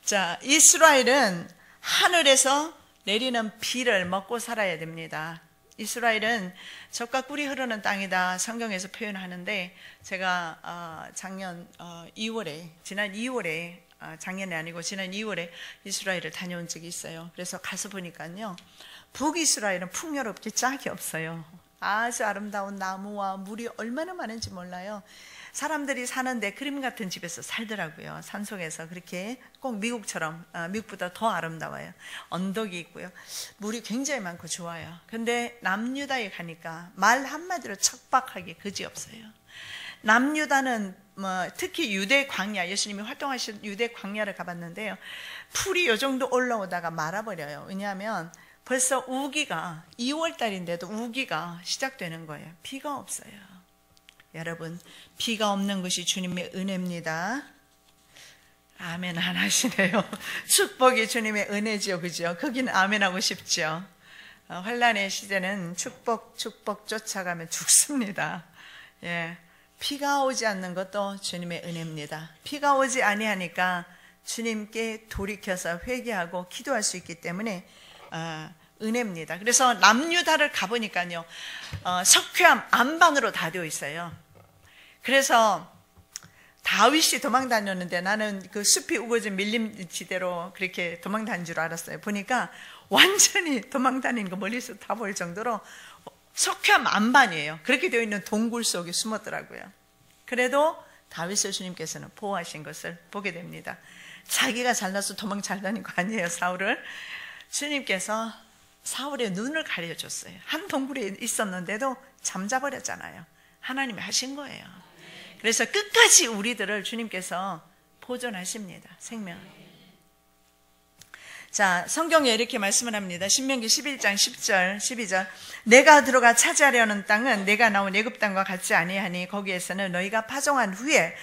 자, 이스라엘은 하늘에서 내리는 비를 먹고 살아야 됩니다. 이스라엘은 젖과 꿀이 흐르는 땅이다 성경에서 표현하는데, 제가 지난 2월에 작년이 아니고 지난 2월에 이스라엘을 다녀온 적이 있어요. 그래서 가서 보니까요, 북이스라엘은 풍요롭게 짝이 없어요. 아주 아름다운 나무와 물이 얼마나 많은지 몰라요. 사람들이 사는데 그림 같은 집에서 살더라고요. 산속에서. 그렇게 꼭 미국처럼, 미국보다 더 아름다워요. 언덕이 있고요. 물이 굉장히 많고 좋아요. 근데 남유다에 가니까 말 한마디로 척박하게 그지없어요. 남유다는 특히 유대 광야, 예수님이 활동하신 유대 광야를 가봤는데요, 풀이 요 정도 올라오다가 말아버려요. 왜냐하면 벌써 우기가 2월달인데도 우기가 시작되는 거예요. 비가 없어요. 여러분, 비가 없는 것이 주님의 은혜입니다. 아멘 안 하시네요. 축복이 주님의 은혜지요, 그죠? 거기는 아멘 하고 싶죠. 환란의 시대는 축복 쫓아가면 죽습니다. 예, 비가 오지 않는 것도 주님의 은혜입니다. 비가 오지 아니하니까 주님께 돌이켜서 회개하고 기도할 수 있기 때문에 은혜입니다. 그래서 남유다를 가보니까요, 석회암 안방으로 다 되어 있어요. 그래서 다윗이 도망 다녔는데 나는 그 숲이 우거진 밀림지대로 그렇게 도망 다닌 줄 알았어요. 보니까 완전히 도망다니는 거 멀리서 다 보일 정도로 석회암 안반이에요. 그렇게 되어 있는 동굴 속에 숨었더라고요. 그래도 다윗을 주님께서는 보호하신 것을 보게 됩니다. 자기가 잘나서 도망 잘 다닌 거 아니에요, 사울을. 주님께서 사울의 눈을 가려줬어요. 한 동굴에 있었는데도 잠자버렸잖아요. 하나님이 하신 거예요. 그래서 끝까지 우리들을 주님께서 보존하십니다. 생명. 자, 성경에 이렇게 말씀을 합니다. 신명기 11장 10절 12절 내가 들어가 차지하려는 땅은 내가 나온 애굽 땅과 같지 아니하니 거기에서는 너희가 파종한 후에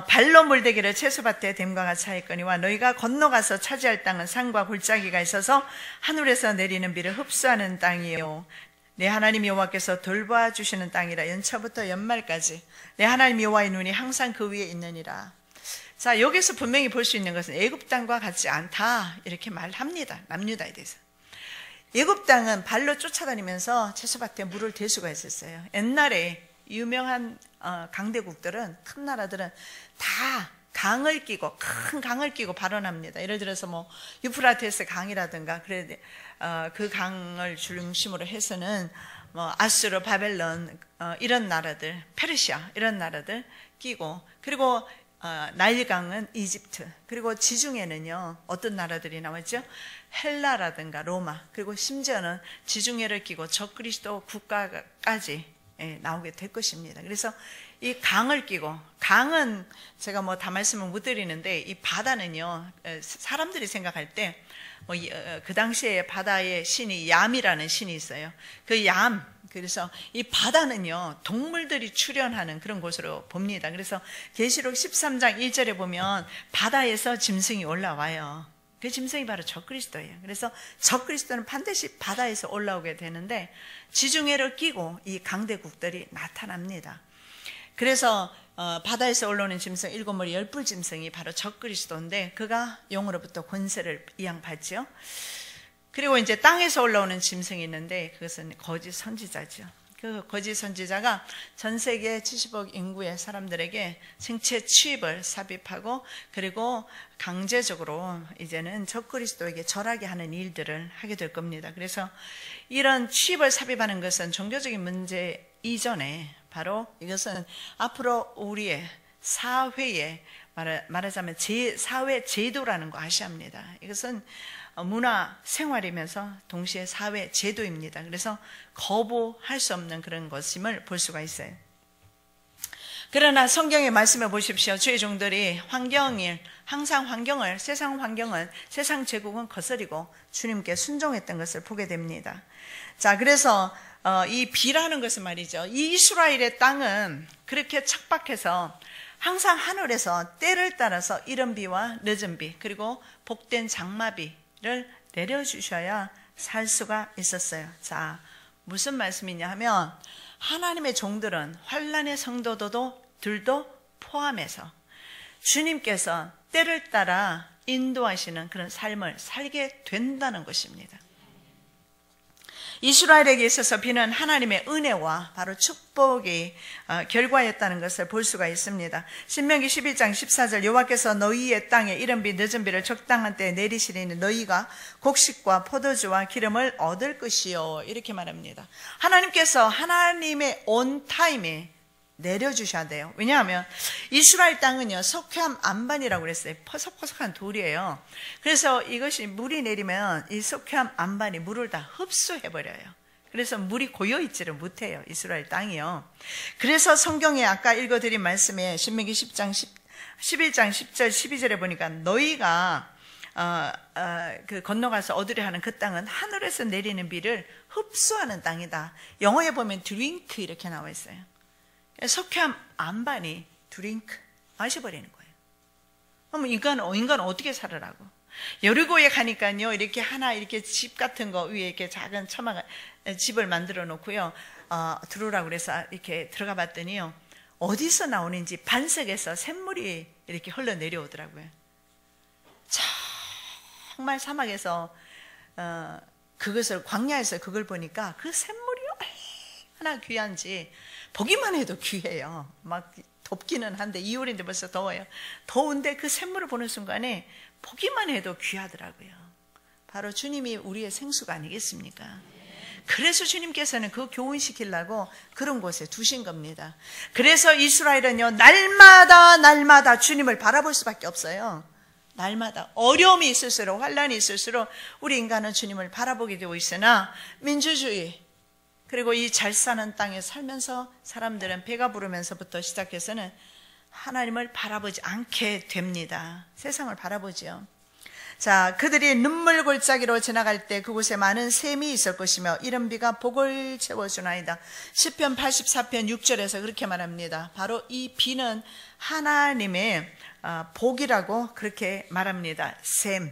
발로 물대기를 채소밭에 댐과 같이 하였거니와 너희가 건너가서 차지할 땅은 산과 골짜기가 있어서 하늘에서 내리는 비를 흡수하는 땅이요 내 하나님 여호와께서 돌봐 주시는 땅이라 연초부터 연말까지 내 하나님 여호와의 눈이 항상 그 위에 있느니라. 자, 여기서 분명히 볼 수 있는 것은 애굽 땅과 같지 않다 이렇게 말합니다. 남유다에 대해서. 애굽 땅은 발로 쫓아다니면서 채소밭에 물을 댈 수가 있었어요. 옛날에 유명한 강대국들은, 큰 나라들은 다 강을 끼고, 큰 강을 끼고 발원합니다. 예를 들어서 뭐 유프라테스 강이라든가 그 강을 중심으로 해서는 뭐 아수르, 바벨론 이런 나라들, 페르시아 이런 나라들 끼고, 그리고 나일강은 이집트, 그리고 지중해는요 어떤 나라들이 나왔죠? 헬라라든가 로마, 그리고 심지어는 지중해를 끼고 적그리스도 국가까지 나오게 될 것입니다. 그래서 이 강을 끼고, 강은 제가 뭐 다 말씀을 못 드리는데 이 바다는요 사람들이 생각할 때 그 당시에 바다의 신이 얌이라는 신이 있어요. 그 얌, 그래서 이 바다는요 동물들이 출현하는 그런 곳으로 봅니다. 그래서 계시록 13장 1절에 보면 바다에서 짐승이 올라와요. 그 짐승이 바로 적그리스도예요. 그래서 적그리스도는 반드시 바다에서 올라오게 되는데 지중해를 끼고 이 강대국들이 나타납니다. 그래서 바다에서 올라오는 짐승 7머리 10뿔 짐승이 바로 적그리스도인데 그가 영으로부터 권세를 이양받죠. 그리고 이제 땅에서 올라오는 짐승이 있는데 그것은 거짓 선지자죠. 그 거짓 선지자가 전 세계 70억 인구의 사람들에게 생체 취입을 삽입하고 그리고 강제적으로 이제는 적그리스도에게 절하게 하는 일들을 하게 될 겁니다. 그래서 이런 취입을 삽입하는 것은 종교적인 문제 이전에 바로 이것은 앞으로 우리의 사회에 말하자면 사회 제도라는 거 아셔야 합니다. 이것은 문화 생활이면서 동시에 사회 제도입니다. 그래서 거부할 수 없는 그런 것임을 볼 수가 있어요. 그러나 성경의 말씀해 보십시오. 주의 종들이 항상 세상 환경은, 세상 제국은 거스리고 주님께 순종했던 것을 보게 됩니다. 자, 그래서 이 비라는 것은 말이죠. 이 이스라엘의 땅은 그렇게 척박해서 항상 하늘에서 때를 따라서 이른 비와 늦은 비, 그리고 복된 장마비를 내려주셔야 살 수가 있었어요. 자, 무슨 말씀이냐 하면 하나님의 종들은 환난의 성도들도 포함해서 주님께서 때를 따라 인도하시는 그런 삶을 살게 된다는 것입니다. 이스라엘에게 있어서 비는 하나님의 은혜와 바로 축복의 결과였다는 것을 볼 수가 있습니다. 신명기 11장 14절 여호와께서 너희의 땅에 이른 비 늦은 비를 적당한 때에 내리시리니 너희가 곡식과 포도주와 기름을 얻을 것이요 이렇게 말합니다. 하나님께서 하나님의 온 타임에 내려주셔야 돼요. 왜냐하면 이스라엘 땅은요 석회암 안반이라고 그랬어요. 퍼석퍼석한 돌이에요. 그래서 이것이 물이 내리면 이 석회암 안반이 물을 다 흡수해버려요. 그래서 물이 고여있지를 못해요. 이스라엘 땅이요. 그래서 성경에 아까 읽어드린 말씀에 신명기 11장 10절 12절에 보니까 너희가 건너가서 얻으려 하는 그 땅은 하늘에서 내리는 비를 흡수하는 땅이다. 영어에 보면 드링크 이렇게 나와 있어요. 석회암 안반이 드링크 마셔버리는 거예요. 그럼 인간은 어떻게 살으라고? 여리고에 가니까요 이렇게 이렇게 집 같은 거 위에 이렇게 작은 집을 만들어 놓고요 들어오라고 그래서 이렇게 들어가 봤더니요 어디서 나오는지 반석에서 샘물이 이렇게 흘러 내려오더라고요. 정말 사막에서 그것을 광야에서 그걸 보니까 그 샘물이 얼마나 귀한지 보기만 해도 귀해요. 막 덥기는 한데 2월인데 벌써 더워요. 더운데 그 샘물을 보는 순간에 보기만 해도 귀하더라고요. 바로 주님이 우리의 생수가 아니겠습니까? 그래서 주님께서는 그 교훈시키려고 그런 곳에 두신 겁니다. 그래서 이스라엘은요, 날마다 주님을 바라볼 수밖에 없어요. 날마다 어려움이 있을수록, 환란이 있을수록 우리 인간은 주님을 바라보게 되고 있으나, 민주주의 그리고 이 잘 사는 땅에 살면서 사람들은 배가 부르면서부터 시작해서는 하나님을 바라보지 않게 됩니다. 세상을 바라보지요. 자, 그들이 눈물 골짜기로 지나갈 때 그곳에 많은 샘이 있을 것이며 이른 비가 복을 채워주나이다. 시편 84편 6절에서 그렇게 말합니다. 바로 이 비는 하나님의 복이라고 그렇게 말합니다. 샘.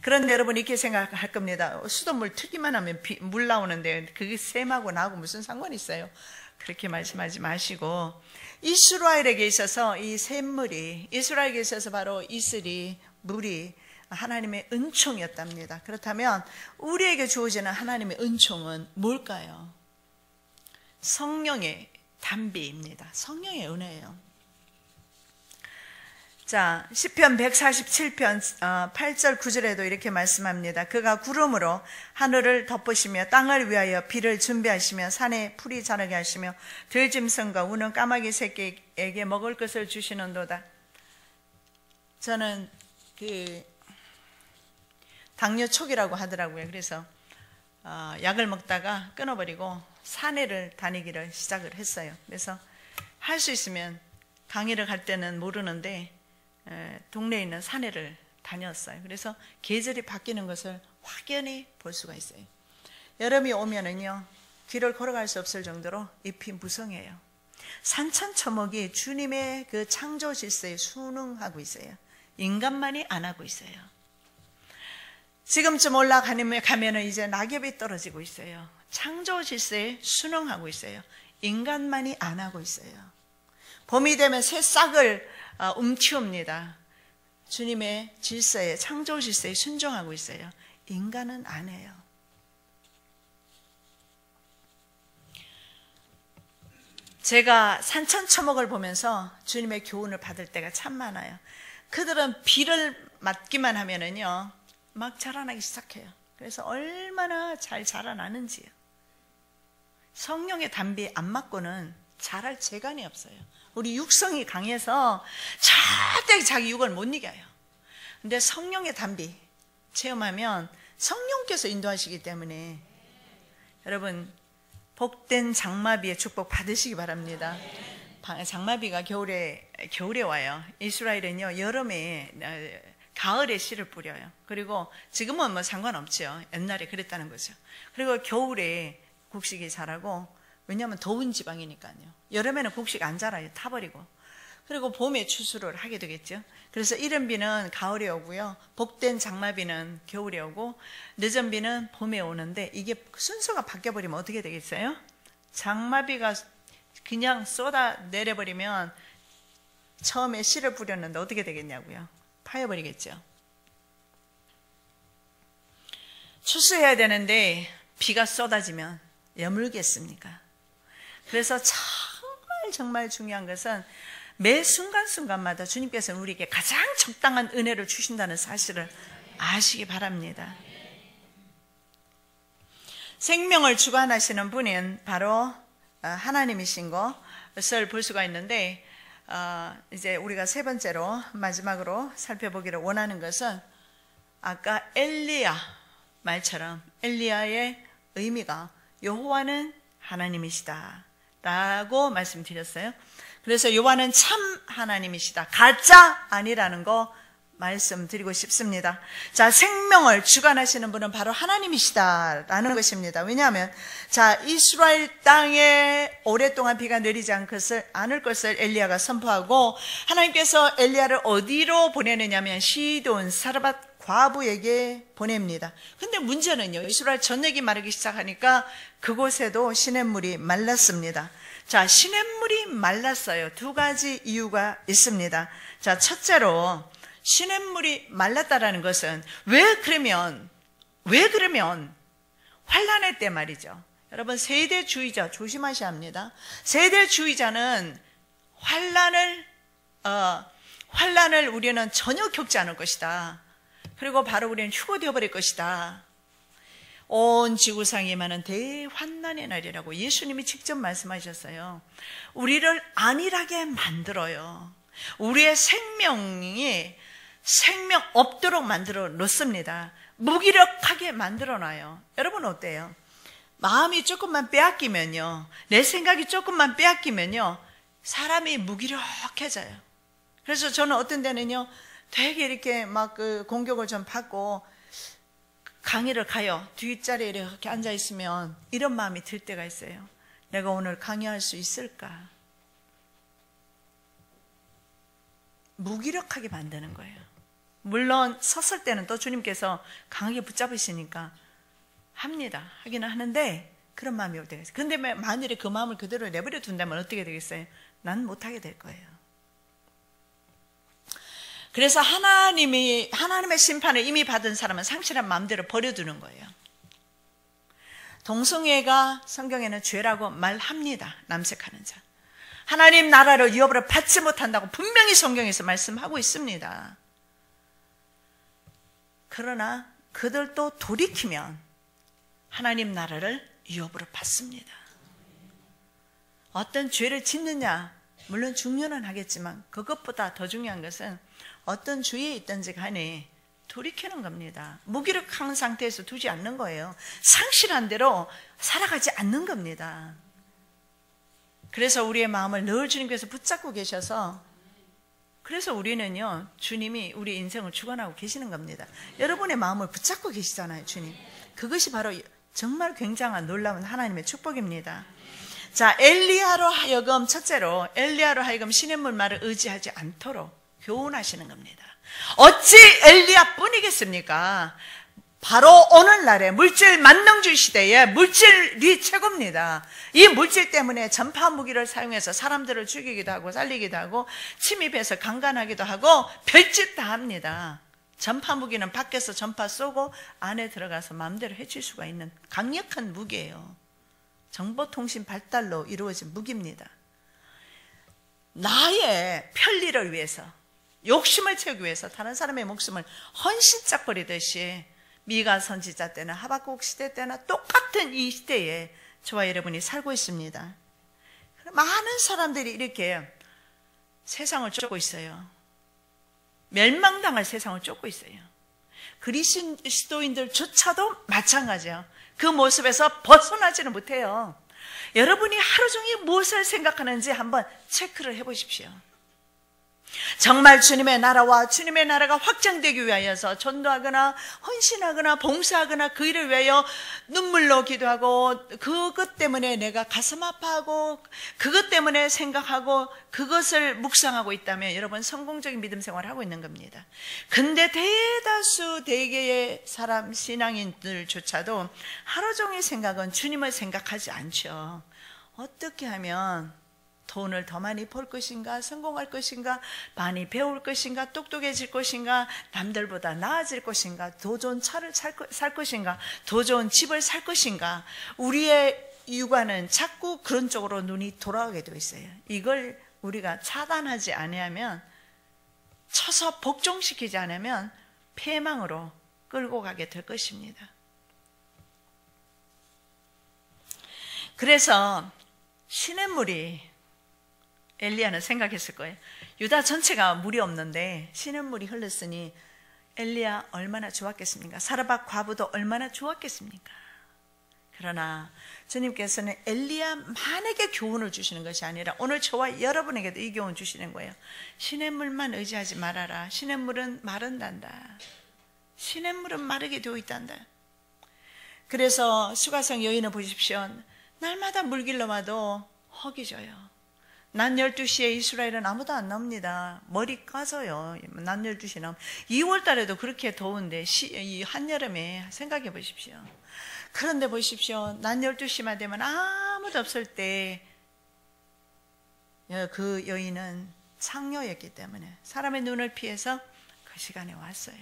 그런데 여러분 이렇게 생각할 겁니다. 수돗물 트기만 하면 물 나오는데 그게 샘하고 나하고 무슨 상관이 있어요? 그렇게 말씀하지 마시고, 이스라엘에게 있어서 이 샘물이, 이스라엘에게 있어서 바로 이슬이, 물이 하나님의 은총이었답니다. 그렇다면 우리에게 주어지는 하나님의 은총은 뭘까요? 성령의 단비입니다. 성령의 은혜예요. 자, 시편 147편 8절 9절에도 이렇게 말씀합니다. 그가 구름으로 하늘을 덮으시며 땅을 위하여 비를 준비하시며 산에 풀이 자라게 하시며 들짐승과 우는 까마귀 새끼에게 먹을 것을 주시는도다. 저는 당뇨 초기라고 하더라고요. 그래서 약을 먹다가 끊어버리고 산에를 다니기를 시작을 했어요. 그래서 할 수 있으면 강의를 갈 때는 모르는데 동네에 있는 산에를 다녔어요. 그래서 계절이 바뀌는 것을 확연히 볼 수가 있어요. 여름이 오면은요, 길을 걸어갈 수 없을 정도로 잎이 무성해요. 산천초목이 주님의 그 창조 질서에 순응하고 있어요. 인간만이 안 하고 있어요. 지금쯤 올라가면은 이제 낙엽이 떨어지고 있어요. 창조 질서에 순응하고 있어요. 인간만이 안 하고 있어요. 봄이 되면 새 싹을 움키웁니다. 주님의 질서에, 창조 질서에 순종하고 있어요. 인간은 안 해요. 제가 산천초목을 보면서 주님의 교훈을 받을 때가 참 많아요. 그들은 비를 맞기만 하면은요, 막 자라나기 시작해요. 그래서 얼마나 잘 자라나는지요. 성령의 단비 안 맞고는 자랄 재간이 없어요. 우리 육성이 강해서 절대 자기 육을 못 이겨요. 근데 성령의 단비 체험하면 성령께서 인도하시기 때문에 여러분 복된 장마비의 축복 받으시기 바랍니다. 장마비가 겨울에 와요. 이스라엘은요, 여름에 가을에 씨를 뿌려요. 그리고 지금은 뭐 상관없죠. 옛날에 그랬다는 거죠. 그리고 겨울에 곡식이 자라고, 왜냐하면 더운 지방이니까요. 여름에는 곡식 안 자라요. 타버리고. 그리고 봄에 추수를 하게 되겠죠. 그래서 이른 비는 가을에 오고요, 복된 장마비는 겨울에 오고, 늦은 비는 봄에 오는데, 이게 순서가 바뀌어버리면 어떻게 되겠어요? 장마비가 그냥 쏟아 내려버리면 처음에 씨를 뿌렸는데 어떻게 되겠냐고요? 파여버리겠죠. 추수해야 되는데 비가 쏟아지면 여물겠습니까? 그래서 정말 중요한 것은 매 순간순간마다 주님께서는 우리에게 가장 적당한 은혜를 주신다는 사실을 아시기 바랍니다. 생명을 주관하시는 분은 바로 하나님이신 것을 볼 수가 있는데, 이제 우리가 세 번째로 마지막으로 살펴보기를 원하는 것은 아까 엘리야 말처럼 엘리야의 의미가 여호와는 하나님이시다 라고 말씀드렸어요. 그래서 여호와는 참 하나님이시다, 가짜 아니라는 거 말씀드리고 싶습니다. 자, 생명을 주관하시는 분은 바로 하나님이시다라는 것입니다. 왜냐하면 자, 이스라엘 땅에 오랫동안 비가 내리지 않을 것을 엘리야가 선포하고, 하나님께서 엘리야를 어디로 보내느냐면 시돈 사르밧 과부에게 보냅니다. 근데 문제는요, 이스라엘 전역이 마르기 시작하니까 그곳에도 시냇물이 말랐습니다. 자, 시냇물이 말랐어요. 두 가지 이유가 있습니다. 자, 첫째로 시냇물이 말랐다라는 것은 왜 그러면 환란할 때 말이죠. 여러분, 세대주의자 조심하셔야 합니다. 세대주의자는 환란을 우리는 전혀 겪지 않을 것이다, 그리고 바로 우리는 휴거되어 버릴 것이다. 온 지구상에 많은 대환난의 날이라고 예수님이 직접 말씀하셨어요. 우리를 안일하게 만들어요. 우리의 생명이 생명 없도록 만들어 놓습니다. 무기력하게 만들어 놔요. 여러분 어때요? 마음이 조금만 빼앗기면요, 내 생각이 조금만 빼앗기면요, 사람이 무기력해져요. 그래서 저는 어떤 데는요, 되게 이렇게 막 그 공격을 좀 받고 강의를 가요. 뒷자리에 이렇게 앉아있으면 이런 마음이 들 때가 있어요. 내가 오늘 강의할 수 있을까? 무기력하게 만드는 거예요. 물론 섰을 때는 또 주님께서 강하게 붙잡으시니까 합니다. 하기는 하는데 그런 마음이 올 때가 있어요. 근데 만일에 그 마음을 그대로 내버려 둔다면 어떻게 되겠어요? 난 못하게 될 거예요. 그래서 하나님의 심판을 이미 받은 사람은 상실한 마음대로 버려두는 거예요. 동성애가 성경에는 죄라고 말합니다. 남색하는 자. 하나님 나라를 유업으로 받지 못한다고 분명히 성경에서 말씀하고 있습니다. 그러나 그들도 돌이키면 하나님 나라를 유업으로 받습니다. 어떤 죄를 짓느냐, 물론 중요는 하겠지만 그것보다 더 중요한 것은 어떤 주위에 있든지 간에 돌이키는 겁니다. 무기력한 상태에서 두지 않는 거예요. 상실한 대로 살아가지 않는 겁니다. 그래서 우리의 마음을 늘 주님께서 붙잡고 계셔서, 그래서 우리는요, 주님이 우리 인생을 주관하고 계시는 겁니다. 여러분의 마음을 붙잡고 계시잖아요, 주님. 그것이 바로 정말 굉장한 놀라운 하나님의 축복입니다. 자, 첫째로 엘리야로 하여금 시냇물 말을 의지하지 않도록 교훈하시는 겁니다. 어찌 엘리야뿐이겠습니까? 바로 오늘날의 물질 만능주의 시대에 물질이 최고입니다. 이 물질 때문에 전파 무기를 사용해서 사람들을 죽이기도 하고 살리기도 하고 침입해서 강간하기도 하고 별짓 다 합니다. 전파 무기는 밖에서 전파 쏘고 안에 들어가서 마음대로 해칠 수가 있는 강력한 무기예요. 정보통신 발달로 이루어진 무기입니다. 나의 편리를 위해서, 욕심을 채우기 위해서 다른 사람의 목숨을 헌신짝 버리듯이 미가 선지자 때나 하박국 시대 때나 똑같은 이 시대에 저와 여러분이 살고 있습니다. 많은 사람들이 이렇게 세상을 쫓고 있어요. 멸망당할 세상을 쫓고 있어요. 그리스도인들조차도 마찬가지예요. 그 모습에서 벗어나지는 못해요. 여러분이 하루 종일 무엇을 생각하는지 한번 체크를 해보십시오. 정말 주님의 나라와 주님의 나라가 확장되기 위하여서 전도하거나 헌신하거나 봉사하거나 그 일을 위하여 눈물로 기도하고 그것 때문에 내가 가슴 아파하고 그것 때문에 생각하고 그것을 묵상하고 있다면 여러분 성공적인 믿음 생활을 하고 있는 겁니다. 근데 대다수 대개의 사람 신앙인들조차도 하루 종일 생각은 주님을 생각하지 않죠. 어떻게 하면 돈을 더 많이 벌 것인가, 성공할 것인가, 많이 배울 것인가, 똑똑해질 것인가, 남들보다 나아질 것인가, 더 좋은 차를 살 것인가, 더 좋은 집을 살 것인가. 우리의 육아는 자꾸 그런 쪽으로 눈이 돌아가게 되어 있어요. 이걸 우리가 차단하지 않으면, 쳐서 복종시키지 않으면 패망으로 끌고 가게 될 것입니다. 그래서 시냇물이, 엘리야는 생각했을 거예요. 유다 전체가 물이 없는데 시냇물이 흘렀으니 엘리야 얼마나 좋았겠습니까? 사르밧 과부도 얼마나 좋았겠습니까? 그러나 주님께서는 엘리야만에게 교훈을 주시는 것이 아니라 오늘 저와 여러분에게도 이 교훈을 주시는 거예요. 시냇물만 의지하지 말아라. 시냇물은 마른단다. 시냇물은 마르게 되어 있단다. 그래서 수가성 여인을 보십시오. 날마다 물길로 와도 허기 져요. 낮 12시에 이스라엘은 아무도 안 나옵니다. 머리 까져요. 낮 12시에 나오면. 2월 달에도 그렇게 더운데 이 한여름에 생각해 보십시오. 그런데 보십시오. 낮 12시만 되면 아무도 없을 때 그 여인은 창녀였기 때문에 사람의 눈을 피해서 그 시간에 왔어요.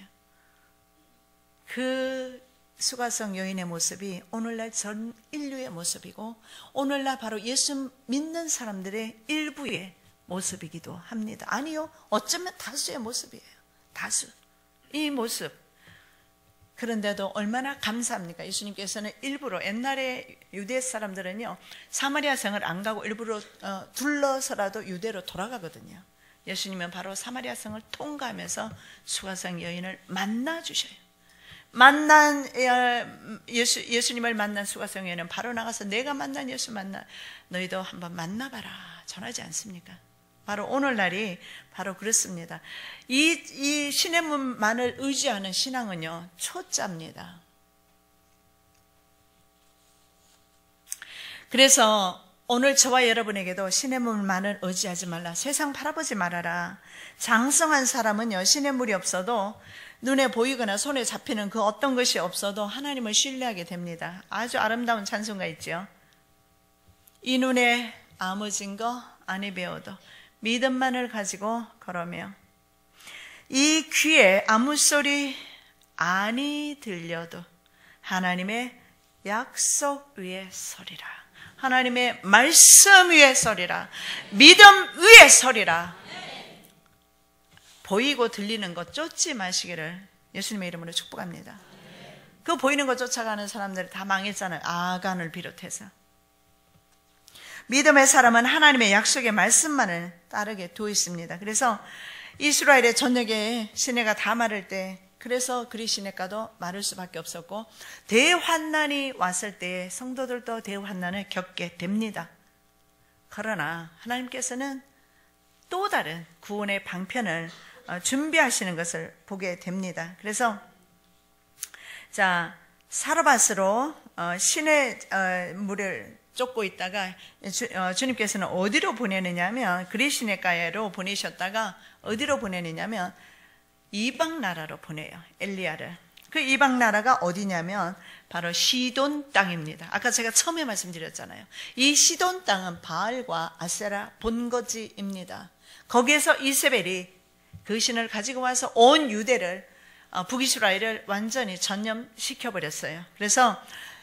그 수가성 여인의 모습이 오늘날 전 인류의 모습이고 오늘날 바로 예수 믿는 사람들의 일부의 모습이기도 합니다. 아니요, 어쩌면 다수의 모습이에요. 다수. 이 모습, 그런데도 얼마나 감사합니까? 예수님께서는 일부러, 옛날에 유대 사람들은요 사마리아 성을 안 가고 일부러 둘러서라도 유대로 돌아가거든요. 예수님은 바로 사마리아 성을 통과하면서 수가성 여인을 만나 주셔요. 예수님을 만난 수가성 여인은 바로 나가서 내가 만난 예수 너희도 한번 만나봐라 전하지 않습니까? 바로 오늘날이 바로 그렇습니다. 이 시냇물만을 의지하는 신앙은요 초짜입니다. 그래서 오늘 저와 여러분에게도 시냇물만을 의지하지 말라. 세상 바라보지 말아라. 장성한 사람은요 시냇물이 없어도 눈에 보이거나 손에 잡히는 그 어떤 것이 없어도 하나님을 신뢰하게 됩니다. 아주 아름다운 찬송가 있죠. 이 눈에 아무진 거 아니 배워도 믿음만을 가지고 걸으며 이 귀에 아무 소리 아니 들려도 하나님의 약속 위에 서리라. 하나님의 말씀 위에 서리라. 믿음 위에 서리라. 보이고 들리는 것 쫓지 마시기를 예수님의 이름으로 축복합니다. 그 보이는 것 쫓아가는 사람들이 다 망했잖아요. 아간을 비롯해서. 믿음의 사람은 하나님의 약속의 말씀만을 따르게 되어 있습니다. 그래서 이스라엘의 전역에 시내가 다 마를 때, 그래서 그리 시내가도 마를 수밖에 없었고, 대환난이 왔을 때 성도들도 대환난을 겪게 됩니다. 그러나 하나님께서는 또 다른 구원의 방편을 준비하시는 것을 보게 됩니다. 그래서 자 사르밧으로 시내 물을 쫓고 있다가 주님께서는 어디로 보내느냐면 그리시네가로 보내셨다가 어디로 보내느냐면 이방 나라로 보내요. 엘리야를. 그 이방 나라가 어디냐면 바로 시돈 땅입니다. 아까 제가 처음에 말씀드렸잖아요. 이 시돈 땅은 바알과 아세라 본거지입니다. 거기에서 이세벨이 그 신을 가지고 와서 온 유대를 북이스라엘을 완전히 전염시켜버렸어요. 그래서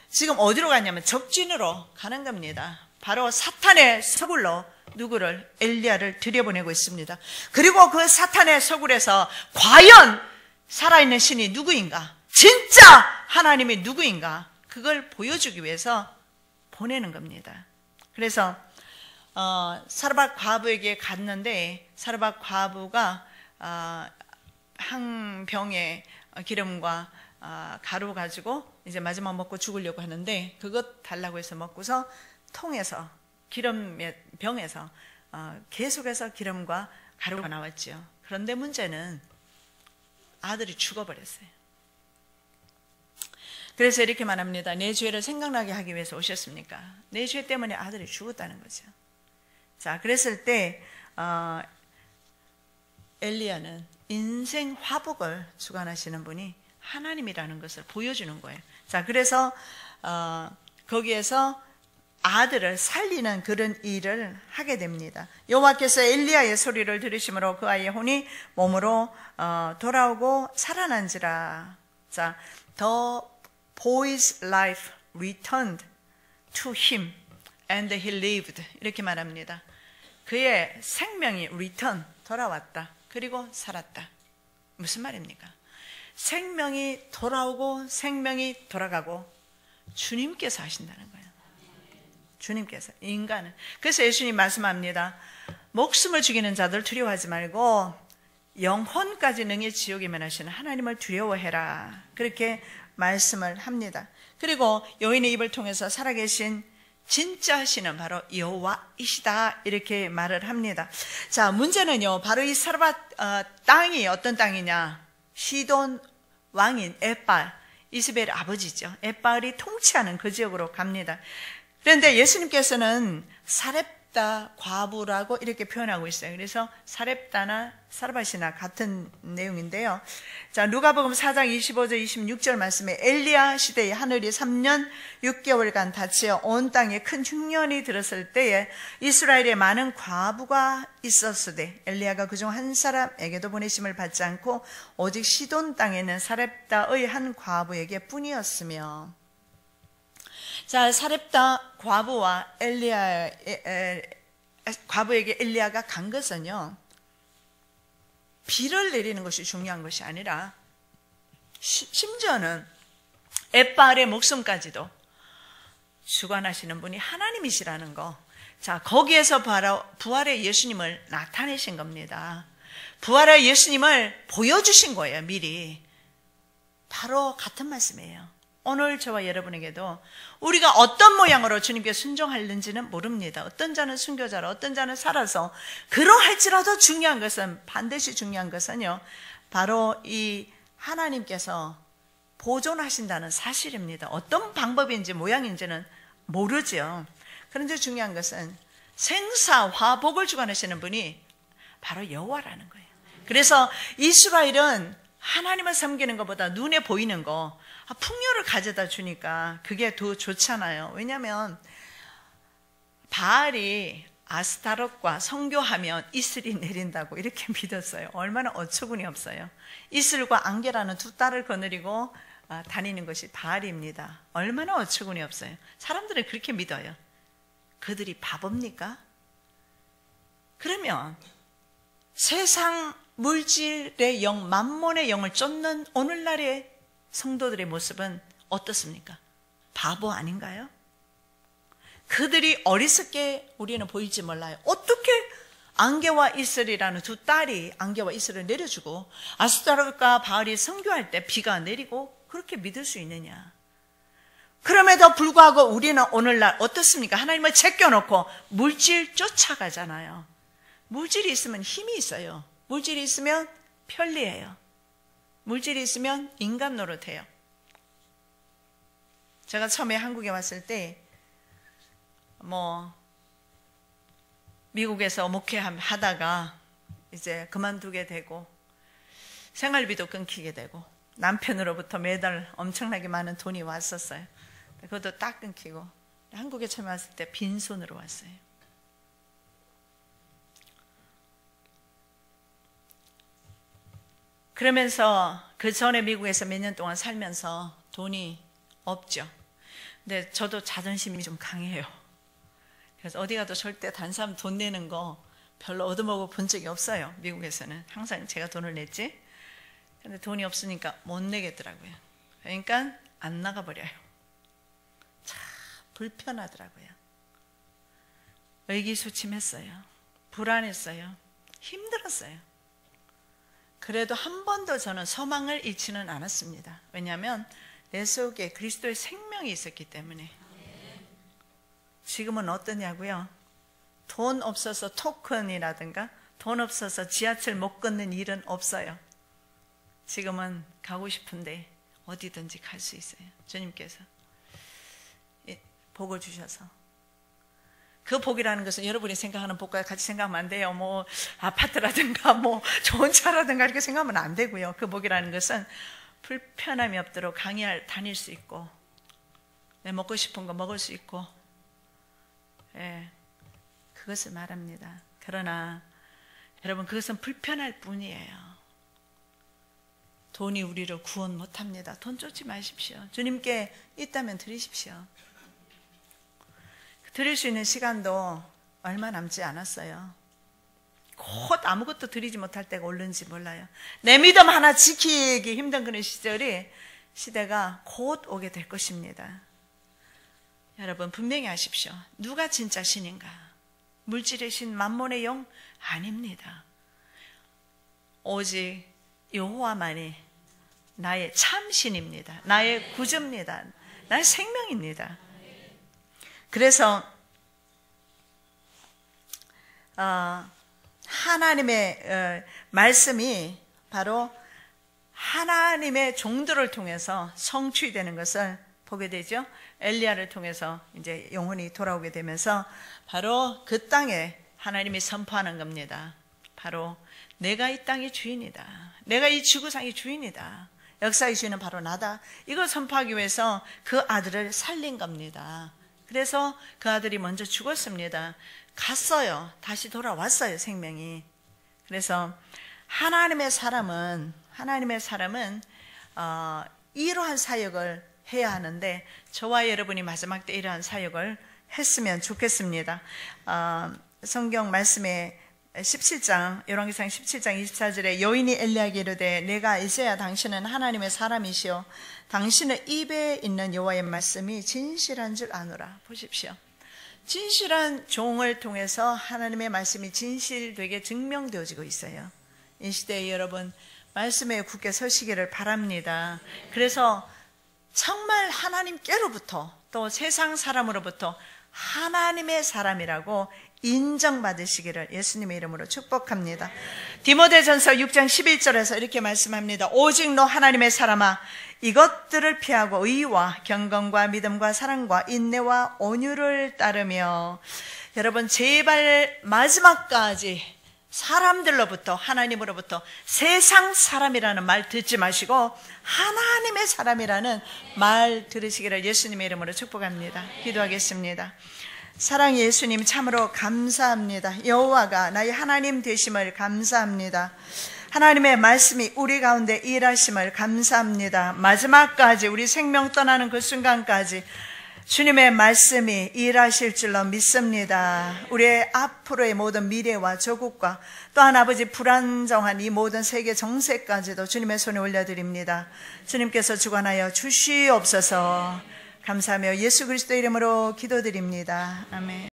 지금 어디로 갔냐면 적진으로 가는 겁니다. 바로 사탄의 서굴로 누구를? 엘리야를 들여보내고 있습니다. 그리고 그 사탄의 서굴에서 과연 살아있는 신이 누구인가? 진짜 하나님이 누구인가? 그걸 보여주기 위해서 보내는 겁니다. 그래서 사르밧 과부에게 갔는데 사르밧 과부가 한 병에 기름과 가루 가지고 이제 마지막 먹고 죽으려고 하는데 그것 달라고 해서 먹고서 통에서 기름의 병에서 계속해서 기름과 가루가 나왔죠. 그런데 문제는 아들이 죽어버렸어요. 그래서 이렇게 말합니다. 내 죄를 생각나게 하기 위해서 오셨습니까? 내 죄 때문에 아들이 죽었다는 거죠. 자, 그랬을 때 엘리야는 인생 화복을 주관하시는 분이 하나님이라는 것을 보여주는 거예요. 자, 그래서 거기에서 아들을 살리는 그런 일을 하게 됩니다. 여호와께서 엘리야의 소리를 들으심으로 그 아이의 혼이 몸으로 돌아오고 살아난지라. 자, the boy's life returned to him and he lived. 이렇게 말합니다. 그의 생명이 return, 돌아왔다. 그리고 살았다. 무슨 말입니까? 생명이 돌아오고 생명이 돌아가고 주님께서 하신다는 거예요. 주님께서, 인간은. 그래서 예수님 말씀합니다. 목숨을 죽이는 자들 두려워하지 말고 영혼까지 능히 지옥에 면하시는 하나님을 두려워해라. 그렇게 말씀을 합니다. 그리고 여인의 입을 통해서 살아계신 진짜 신은 바로 여호와이시다. 이렇게 말을 합니다. 자, 문제는요, 바로 이 사르밧 땅이 어떤 땅이냐? 시돈 왕인 엣바알, 이스벨의 아버지죠. 엣바알이 통치하는 그 지역으로 갑니다. 그런데 예수님께서는 사렙다 과부라고 이렇게 표현하고 있어요. 그래서 사렙다나 사르밧이나 같은 내용인데요. 자, 누가복음 4장 25절 26절 말씀에 엘리야 시대에 하늘이 3년 6개월간 닫혀 온 땅에 큰 흉년이 들었을 때에 이스라엘에 많은 과부가 있었으되 엘리야가 그중 한 사람에게도 보내심을 받지 않고 오직 시돈 땅에는 사렙다의 한 과부에게 뿐이었으며. 자, 사렙다 과부와 과부에게 엘리야가 간 것은요, 비를 내리는 것이 중요한 것이 아니라 심지어는 햇발의 목숨까지도 주관하시는 분이 하나님이시라는 거. 자, 거기에서 바로 부활의 예수님을 나타내신 겁니다. 부활의 예수님을 보여주신 거예요, 미리. 바로 같은 말씀이에요. 오늘 저와 여러분에게도 우리가 어떤 모양으로 주님께 순종하는지는 모릅니다. 어떤 자는 순교자로, 어떤 자는 살아서. 그러할지라도 중요한 것은, 반드시 중요한 것은요, 바로 이 하나님께서 보존하신다는 사실입니다. 어떤 방법인지 모양인지는 모르죠. 그런데 중요한 것은 생사화 복을 주관하시는 분이 바로 여호와라는 거예요. 그래서 이스라엘은 하나님을 섬기는 것보다 눈에 보이는 거, 풍요를 가져다 주니까 그게 더 좋잖아요. 왜냐하면 바알이 아스타롯과 성교하면 이슬이 내린다고 이렇게 믿었어요. 얼마나 어처구니 없어요. 이슬과 안개라는 두 딸을 거느리고 다니는 것이 바알입니다. 얼마나 어처구니 없어요. 사람들은 그렇게 믿어요. 그들이 바보입니까? 그러면 세상 물질의 영, 만몬의 영을 쫓는 오늘날의 성도들의 모습은 어떻습니까? 바보 아닌가요? 그들이 어리석게 우리는 보일지 몰라요. 어떻게 안개와 이슬이라는 두 딸이 안개와 이슬을 내려주고 아스타롯과 바알이 선교할 때 비가 내리고 그렇게 믿을 수 있느냐? 그럼에도 불구하고 우리는 오늘날 어떻습니까? 하나님을 제껴놓고 물질 쫓아가잖아요. 물질이 있으면 힘이 있어요. 물질이 있으면 편리해요. 물질이 있으면 인간 노릇해요. 제가 처음에 한국에 왔을 때 미국에서 목회하다가 이제 그만두게 되고 생활비도 끊기게 되고 남편으로부터 매달 엄청나게 많은 돈이 왔었어요. 그것도 딱 끊기고 한국에 처음 왔을 때 빈손으로 왔어요. 그러면서 그 전에 미국에서 몇 년 동안 살면서 돈이 없죠. 근데 저도 자존심이 좀 강해요. 그래서 어디 가도 절대 다른 사람 돈 내는 거 별로 얻어먹어 본 적이 없어요. 미국에서는 항상 제가 돈을 냈지. 근데 돈이 없으니까 못 내겠더라고요. 그러니까 안 나가버려요. 참 불편하더라고요. 의기소침했어요. 불안했어요. 힘들었어요. 그래도 한 번도 저는 소망을 잃지는 않았습니다. 왜냐하면 내 속에 그리스도의 생명이 있었기 때문에. 지금은 어떠냐고요? 돈 없어서 토큰이라든가 돈 없어서 지하철 못 걷는 일은 없어요. 지금은 가고 싶은데 어디든지 갈 수 있어요. 주님께서 복을 주셔서. 그 복이라는 것은 여러분이 생각하는 복과 같이 생각하면 안 돼요. 아파트라든가 좋은 차라든가 이렇게 생각하면 안 되고요. 그 복이라는 것은 불편함이 없도록 강의를 다닐 수 있고 내 먹고 싶은 거 먹을 수 있고 그것을 말합니다. 그러나 여러분 그것은 불편할 뿐이에요. 돈이 우리를 구원 못합니다. 돈 쫓지 마십시오. 주님께 있다면 드리십시오. 드릴 수 있는 시간도 얼마 남지 않았어요. 곧 아무것도 드리지 못할 때가 올는지 몰라요. 내 믿음 하나 지키기 힘든 그런 시대가 곧 오게 될 것입니다. 여러분 분명히 아십시오. 누가 진짜 신인가? 물질의 신, 만몬의 영? 아닙니다. 오직 여호와만이 나의 참신입니다. 나의 구주입니다. 나의 생명입니다. 그래서 하나님의 말씀이 바로 하나님의 종들을 통해서 성취되는 것을 보게 되죠. 엘리야를 통해서 이제 영혼이 돌아오게 되면서 바로 그 땅에 하나님이 선포하는 겁니다. 바로 내가 이 땅의 주인이다. 내가 이 지구상의 주인이다. 역사의 주인은 바로 나다. 이걸 선포하기 위해서 그 아들을 살린 겁니다. 그래서 그 아들이 먼저 죽었습니다. 갔어요. 다시 돌아왔어요, 생명이. 그래서 하나님의 사람은 이러한 사역을 해야 하는데 저와 여러분이 마지막 때 이러한 사역을 했으면 좋겠습니다. 성경 말씀에 17장 열왕기상 17장 24절에 여인이 엘리야에게 이르되 내가 이제야 당신은 하나님의 사람이시오 당신의 입에 있는 여호와의 말씀이 진실한 줄 아노라. 보십시오. 진실한 종을 통해서 하나님의 말씀이 진실되게 증명되어지고 있어요. 이 시대에 여러분 말씀에 굳게 서시기를 바랍니다. 그래서 정말 하나님께로부터 또 세상 사람으로부터 하나님의 사람이라고 인정받으시기를 예수님의 이름으로 축복합니다. 디모데전서 6장 11절에서 이렇게 말씀합니다. 오직 너 하나님의 사람아 이것들을 피하고 의와 경건과 믿음과 사랑과 인내와 온유를 따르며. 여러분 제발 마지막까지 사람들로부터 하나님으로부터 세상 사람이라는 말 듣지 마시고 하나님의 사람이라는 말 들으시기를 예수님의 이름으로 축복합니다. 기도하겠습니다. 사랑의 예수님 참으로 감사합니다. 여호와가 나의 하나님 되심을 감사합니다. 하나님의 말씀이 우리 가운데 일하심을 감사합니다. 마지막까지 우리 생명 떠나는 그 순간까지 주님의 말씀이 일하실 줄로 믿습니다. 우리의 앞으로의 모든 미래와 조국과 또한 아버지 불안정한 이 모든 세계 정세까지도 주님의 손에 올려드립니다. 주님께서 주관하여 주시옵소서. 감사하며 예수 그리스도 이름으로 기도드립니다. 아멘.